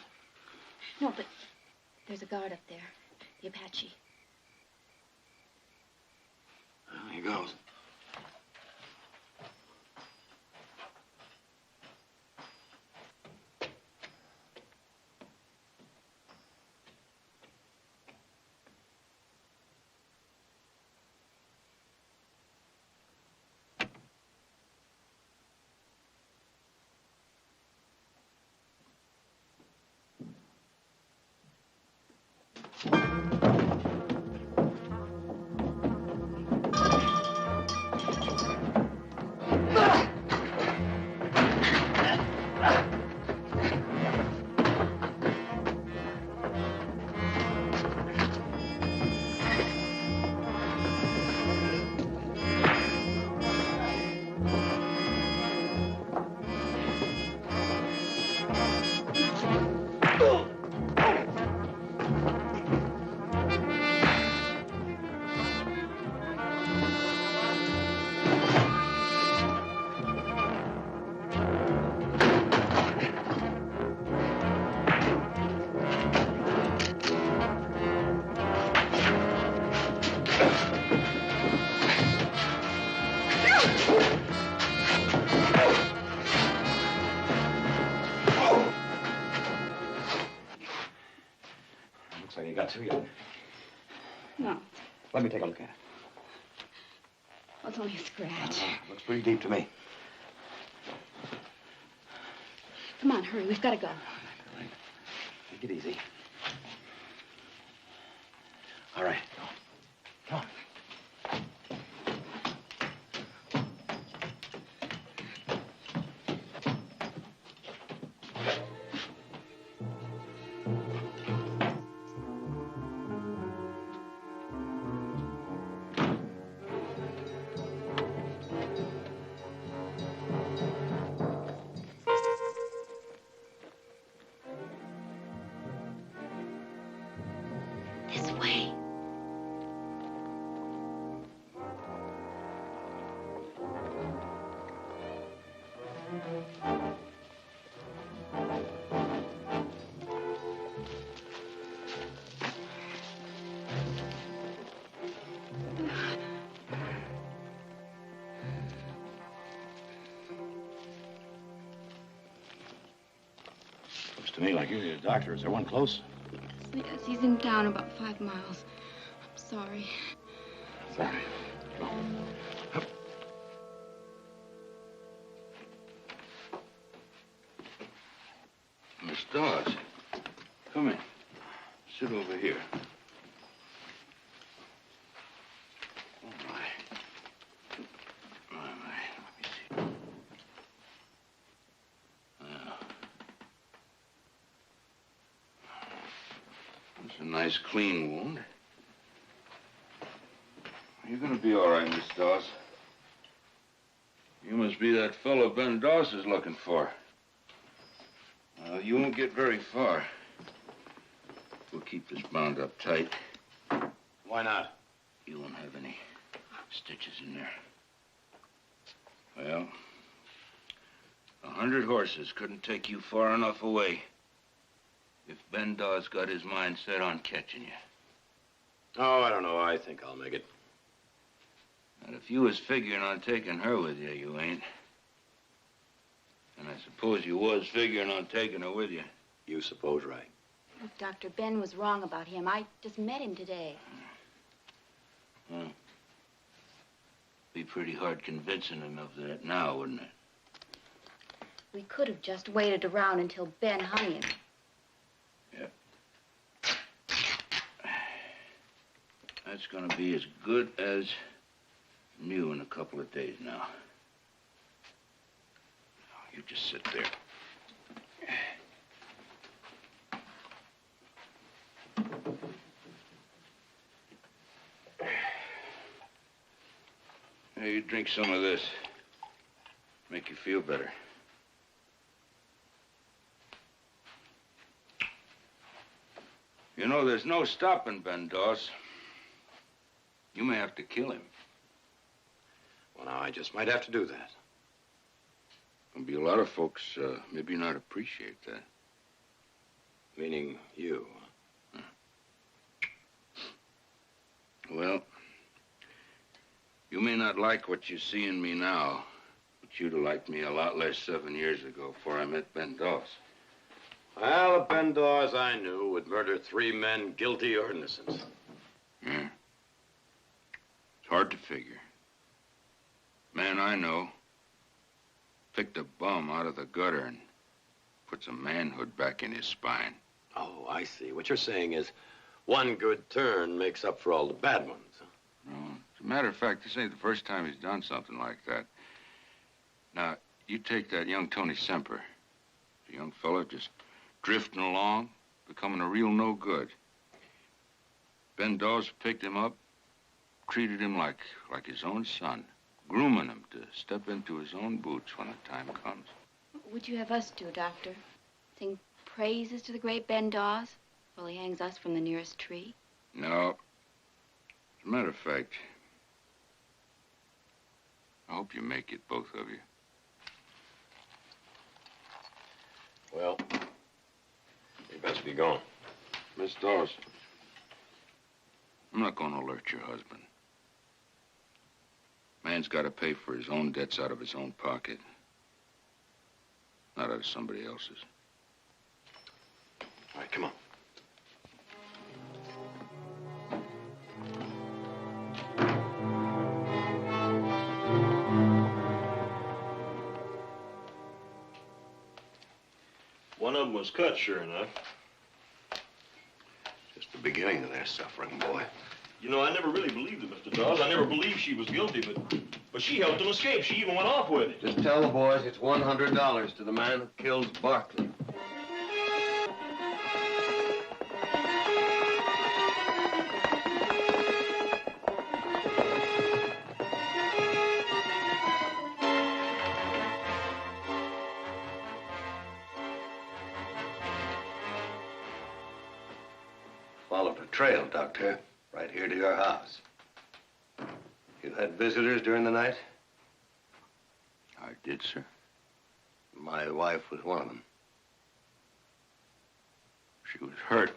No, but there's a guard up there. The Apache. Well, here goes. Looks like you got to you. No. Let me take a look at it. Well, it's only a scratch. Looks pretty deep to me. Come on, hurry. We've got to go. Take it easy. All right. Come on. This way. Looks to me like you're the doctor. Is there one close? Yes, he's in town about 5 miles. I'm sorry. Sorry. Miss Dawes, come in. Sit over here. Oh, my. My. Let me see. It's a nice, clean wound. You're gonna be all right, Miss Dawes. You must be that fellow Ben Dawes is looking for. You won't get very far. We'll keep this bound up tight. Why not? You won't have any stitches in there. Well, 100 horses couldn't take you far enough away if Ben Dawes got his mind set on catching you. Oh, I don't know. I think I'll make it. And if you was figuring on taking her with you, you ain't. And I suppose you was figuring on taking her with you. You suppose right. Look, Dr. Ben was wrong about him. I just met him today. Well, be pretty hard convincing him of that now, wouldn't it? We could have just waited around until Ben hung him. Yep. That's gonna be as good as new in a couple of days now. You just sit there. Hey, you drink some of this. Make you feel better. You know, there's no stopping Ben Dawes. You may have to kill him. Well, now, I just might have to do that. There'll be a lot of folks maybe not appreciate that. Meaning you. Well, you may not like what you see in me now, but you'd have liked me a lot less 7 years ago before I met Ben Dawes. Well, the Ben Dawes I knew would murder 3 men, guilty or innocent. Yeah. It's hard to figure. Man I know picked a bum out of the gutter and put some manhood back in his spine. Oh, I see. What you're saying is one good turn makes up for all the bad ones. Huh? No, as a matter of fact, this ain't the first time he's done something like that. Now, you take that young Tony Semper. The young fella just drifting along, becoming a real no good. Ben Dawes picked him up, treated him like his own son, grooming him to step into his own boots when the time comes. What would you have us do, Doctor? Sing praises to the great Ben Dawes while he hangs us from the nearest tree? No. As a matter of fact, I hope you make it, both of you. Well, you best be going. Miss Dawes, I'm not going to alert your husband. Man's got to pay for his own debts out of his own pocket, not out of somebody else's. All right, come on. One of them was cut, sure enough. Just the beginning of their suffering, boy. You know, I never really believed it, Mr. Dawes. I never believed she was guilty, but she helped him escape. She even went off with it. Just tell the boys it's $100 to the man who kills Barkley. Followed a trail, Doctor, right here to your house. You had visitors during the night? I did, sir. My wife was one of them. She was hurt.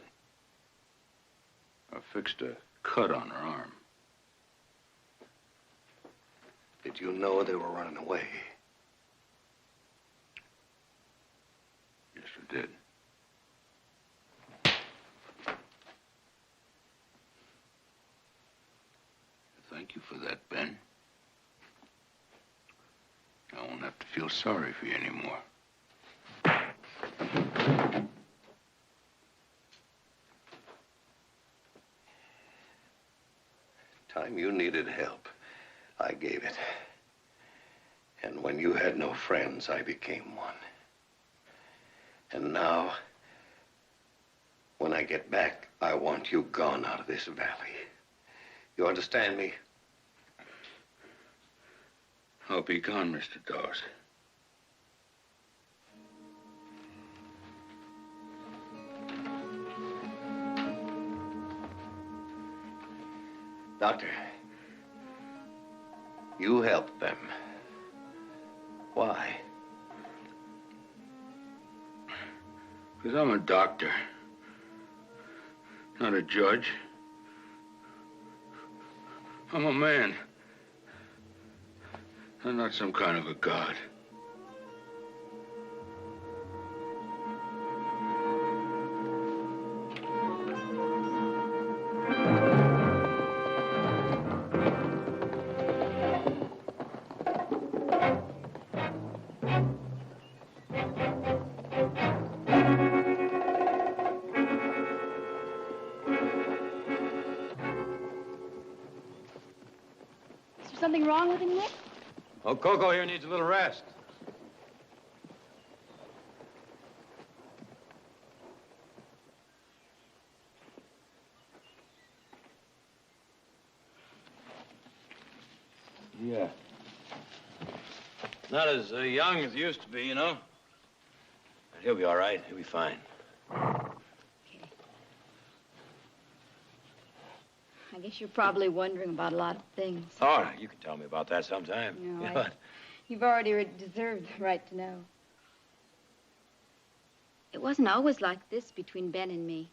I fixed a cut on her arm. Did you know they were running away? Yes, I did. Thank you for that, Ben. I won't have to feel sorry for you anymore. Time you needed help, I gave it. And when you had no friends, I became one. And now, when I get back, I want you gone out of this valley. You understand me? I'll be gone, Mr. Dawes. Doctor, you helped them. Why? Because I'm a doctor, not a judge. I'm a man. I'm not some kind of a god. Is there something wrong with him, Nick? Oh, Coco here needs a little rest. Yeah. Not as young as he used to be, you know. But he'll be all right. He'll be fine. I guess you're probably wondering about a lot of things. Oh, you can tell me about that sometime. No, you've already deserved the right to know. It wasn't always like this between Ben and me.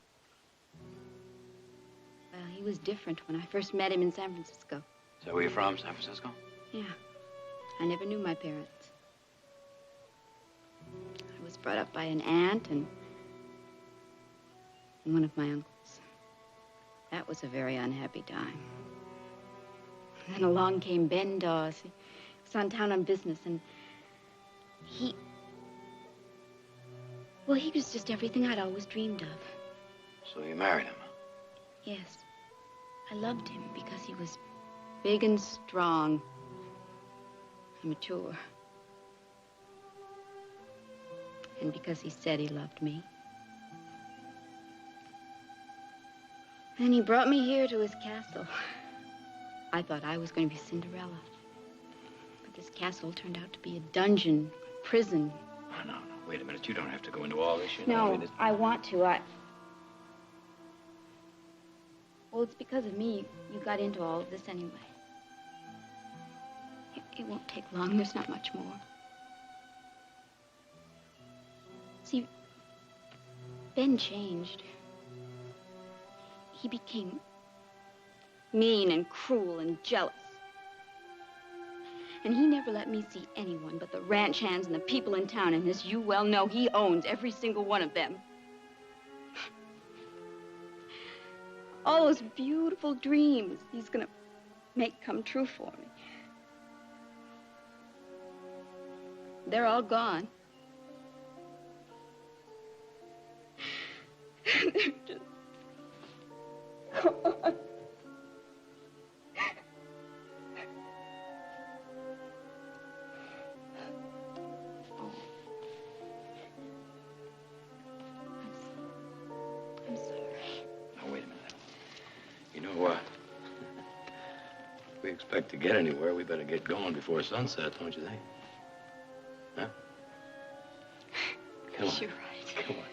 Well, he was different when I first met him in San Francisco. So where you from, San Francisco? Yeah. I never knew my parents. I was brought up by an aunt and one of my uncles. That was a very unhappy time. Then along came Ben Dawes. He was on town on business, and well, he was just everything I'd always dreamed of. So you married him? Yes. I loved him because he was big and strong and mature. And because he said he loved me. And he brought me here to his castle. I thought I was going to be Cinderella. But this castle turned out to be a dungeon, a prison. Oh, no. Wait a minute. You don't have to go into all this, you know. No, I want to. Well, it's because of me you got into all of this anyway. It won't take long. There's not much more. See, Ben changed. He became mean and cruel and jealous. And he never let me see anyone but the ranch hands and the people in town. And as you well know, he owns every single one of them. All those beautiful dreams he's gonna make come true for me. They're all gone. They're just gone. I'm sorry. Now, wait a minute. You know, if we expect to get anywhere, we better get going before sunset, don't you think? Huh? Come on. You're right. Come on.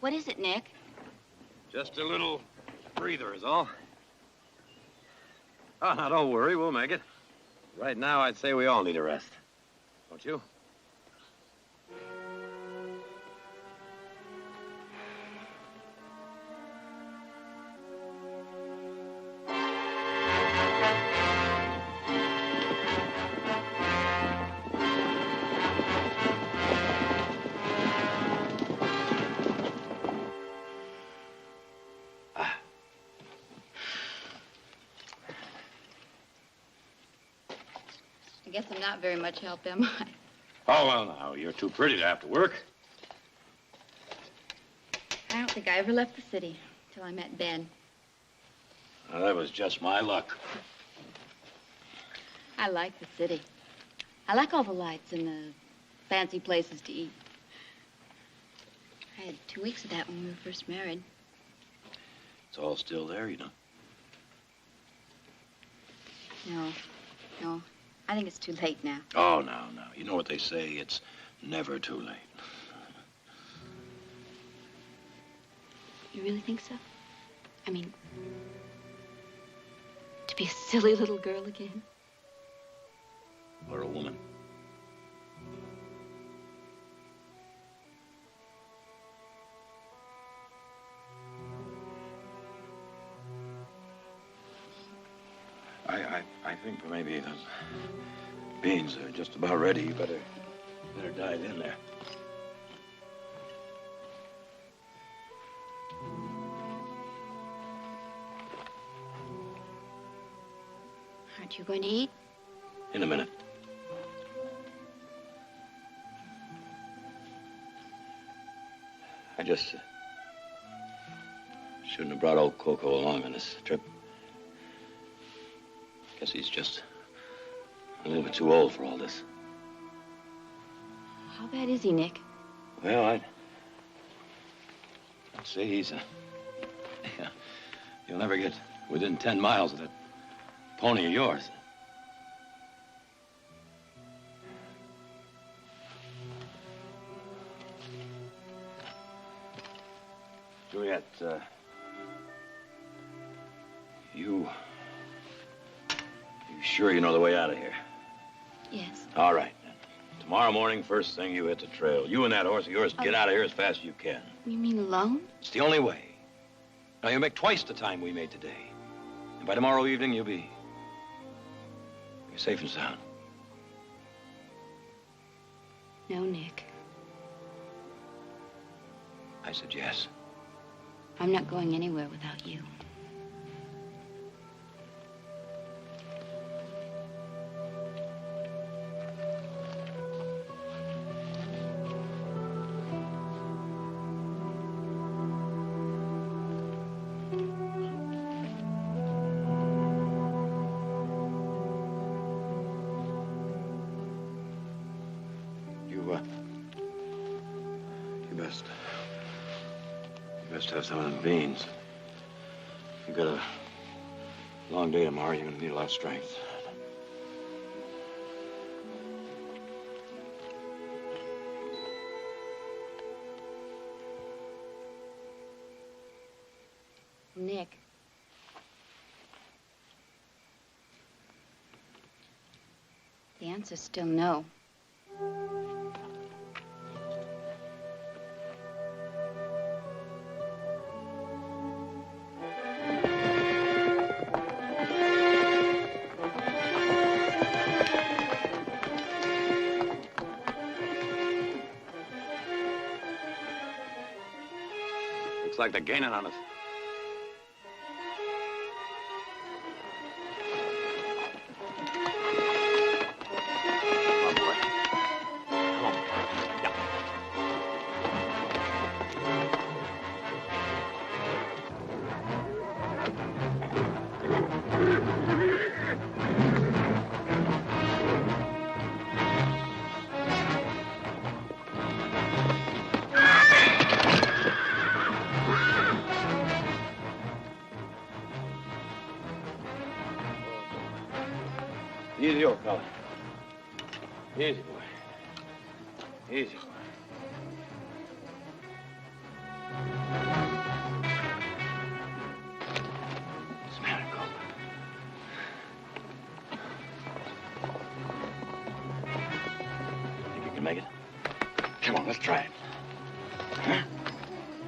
What is it, Nick? Just a little breather is all. Oh, now, don't worry. We'll make it. Right now, I'd say we all need a rest. Don't you? I guess I'm not very much help, am I? Oh, well, now, you're too pretty to have to work. I don't think I ever left the city till I met Ben. Well, that was just my luck. I like the city. I like all the lights and the fancy places to eat. I had 2 weeks of that when we were first married. It's all still there, you know. No. I think it's too late now. Oh, no. You know what they say. It's Never too late. You really think so? I mean, to be a silly little girl again? Or a woman. I think maybe those beans are just about ready. You better dive in there. Aren't you going to eat? In a minute. I just shouldn't have brought old Coco along on this trip. Guess he's just a little bit too old for all this. How bad is he, Nick? Well, I'd say he's yeah, you'll never get within 10 miles of that pony of yours. Juliet, you sure you know the way out of here? Yes. All right, then. Tomorrow morning, first thing, you hit the trail. You and that horse of yours get out of here as fast as you can. You mean alone? It's the only way. Now, you make twice the time we made today. And by tomorrow evening, you'll be safe and sound. No, Nick. I said yes. I'm not going anywhere without you. You best have some of them beans. You've got a long day tomorrow. You're gonna need a lot of strength. Nick. The answer's still no. Looks like they're gaining on us. Easy, old fella. Easy, boy. Easy, boy. What's the matter, Colt? Think you can make it? Come on, let's try it. Huh?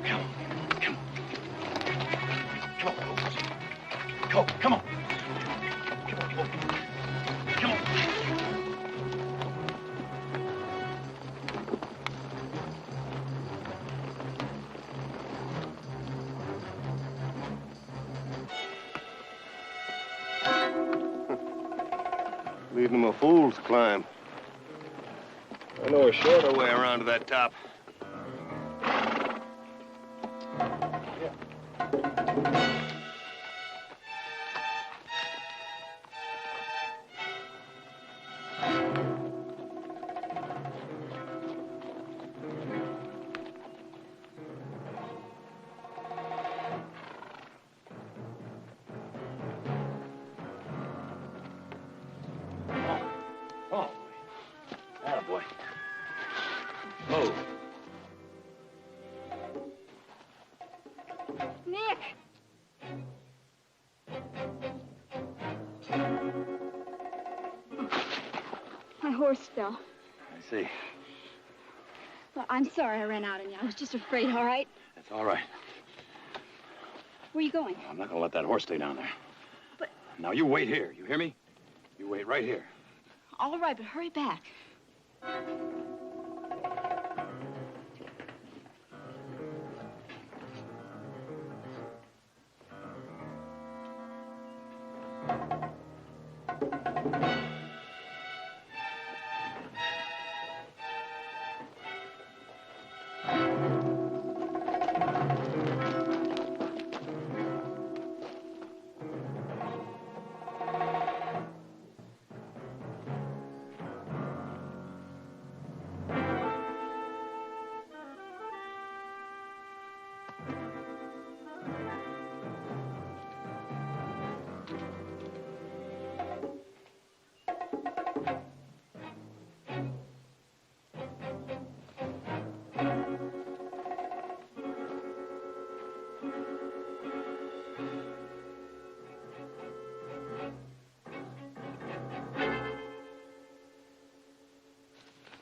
Come on. Come on. Come on, Colt. Colt, come on. Come on, Colt. Come on. Leading them a fool's climb. I know a shorter way around to that top. Boy. Oh. Nick! My horse fell. I see. Well, I'm sorry I ran out on you. I was just afraid, all right? That's all right. Where are you going? I'm not gonna let that horse stay down there. But- Now, you wait here. You hear me? You wait right here. All right, but hurry back.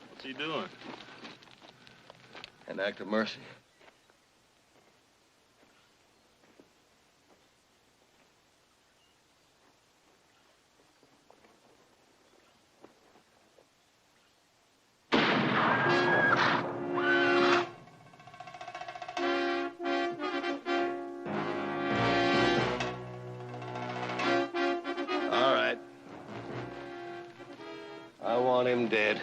What's he doing? An act of mercy. All right. I want him dead.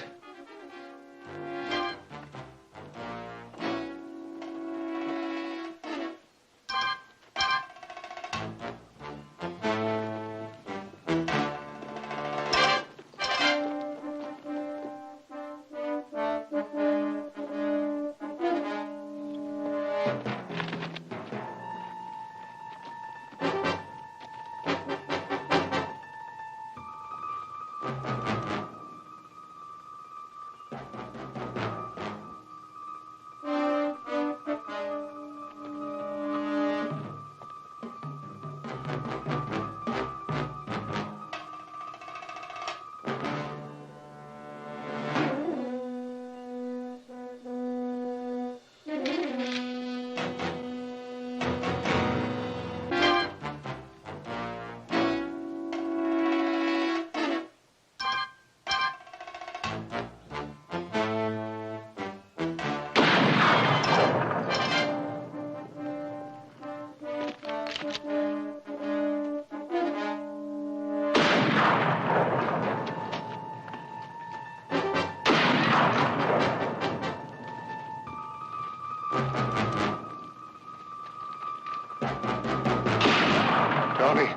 Tony.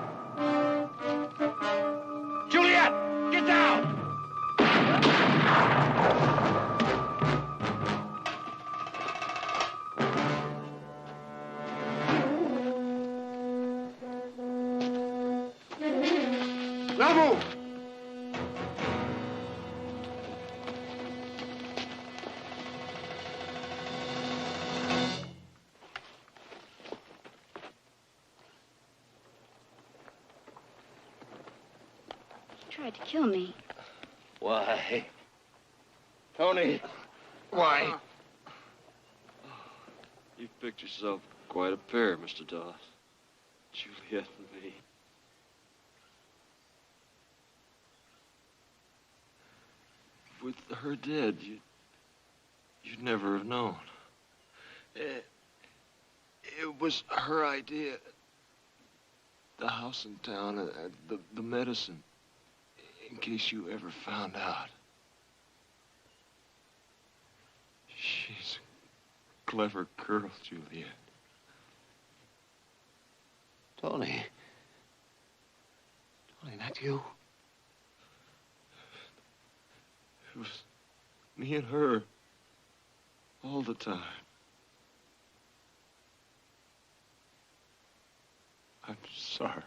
Juliet, get down! Now move! He tried to kill me. Why? Tony, why? You've picked yourself quite a pair, Mr. Dawes. Juliet and me. With her dead, you'd never have known. It was her idea. The house in town, the medicine, in case you ever found out. She's a clever girl, Juliet. Tony. Tony, not you. It was me and her all the time. I'm sorry.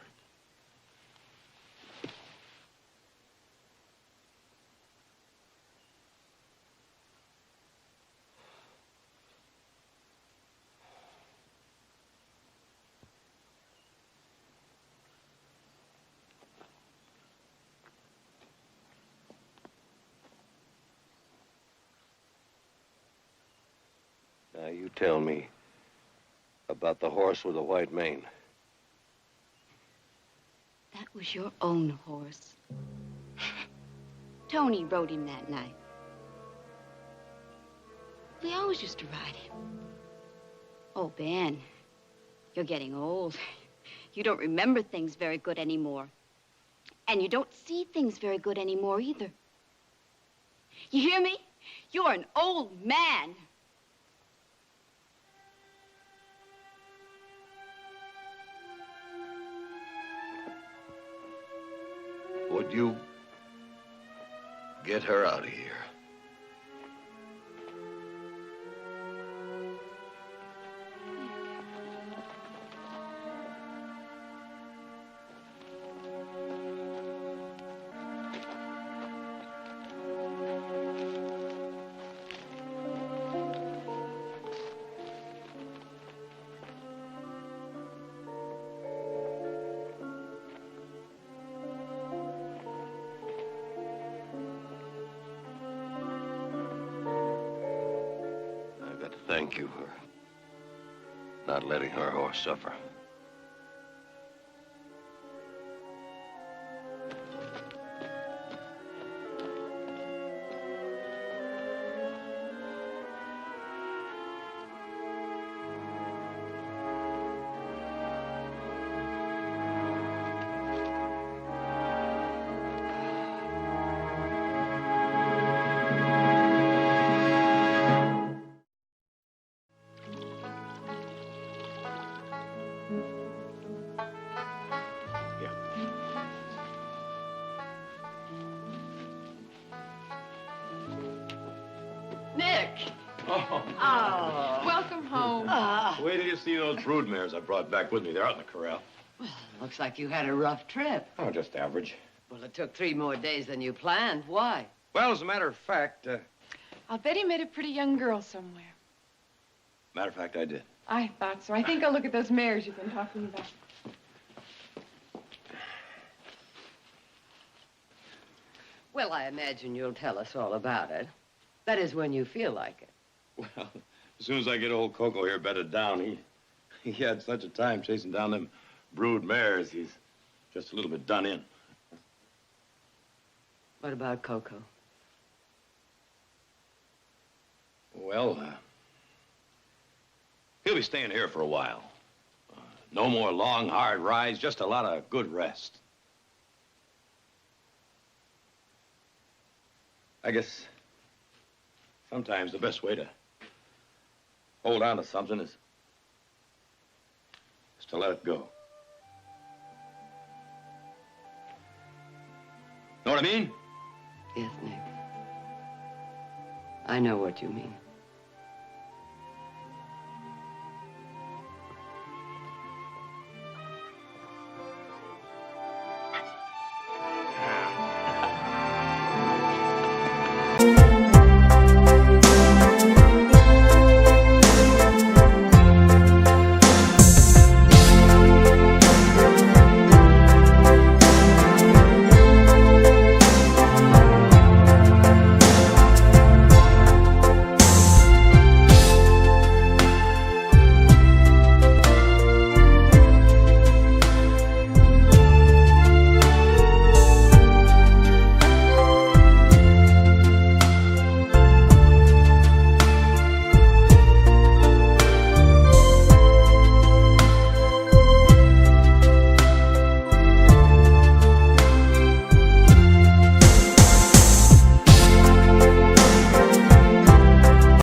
you tell me about the horse with the white mane. That was your own horse. Tony rode him that night. We always used to ride him. Oh, Ben, you're getting old. You don't remember things very good anymore. And you don't see things very good anymore either. You hear me? You're an old man. Would you get her out of here? Thank you for not letting her horse suffer. Welcome home. Wait till you see those brood mares I brought back with me. They're out in the corral. Well, looks like you had a rough trip. Oh, just average. Well, it took 3 more days than you planned. Why? Well, as a matter of fact, I'll bet he met a pretty young girl somewhere. I did. I thought so. I think I'll look at those mares you've been talking about. Well, I imagine you'll tell us all about it. That is, when you feel like it. Well, as soon as I get old Coco here bedded down, he had such a time chasing down them brood mares, he's just a little bit done in. What about Coco? Well, he'll be staying here for a while. No more long, hard rides, just a lot of good rest. I guess sometimes the best way to hold on to something is to let it go. Know what I mean? Yes, Nick. I know what you mean.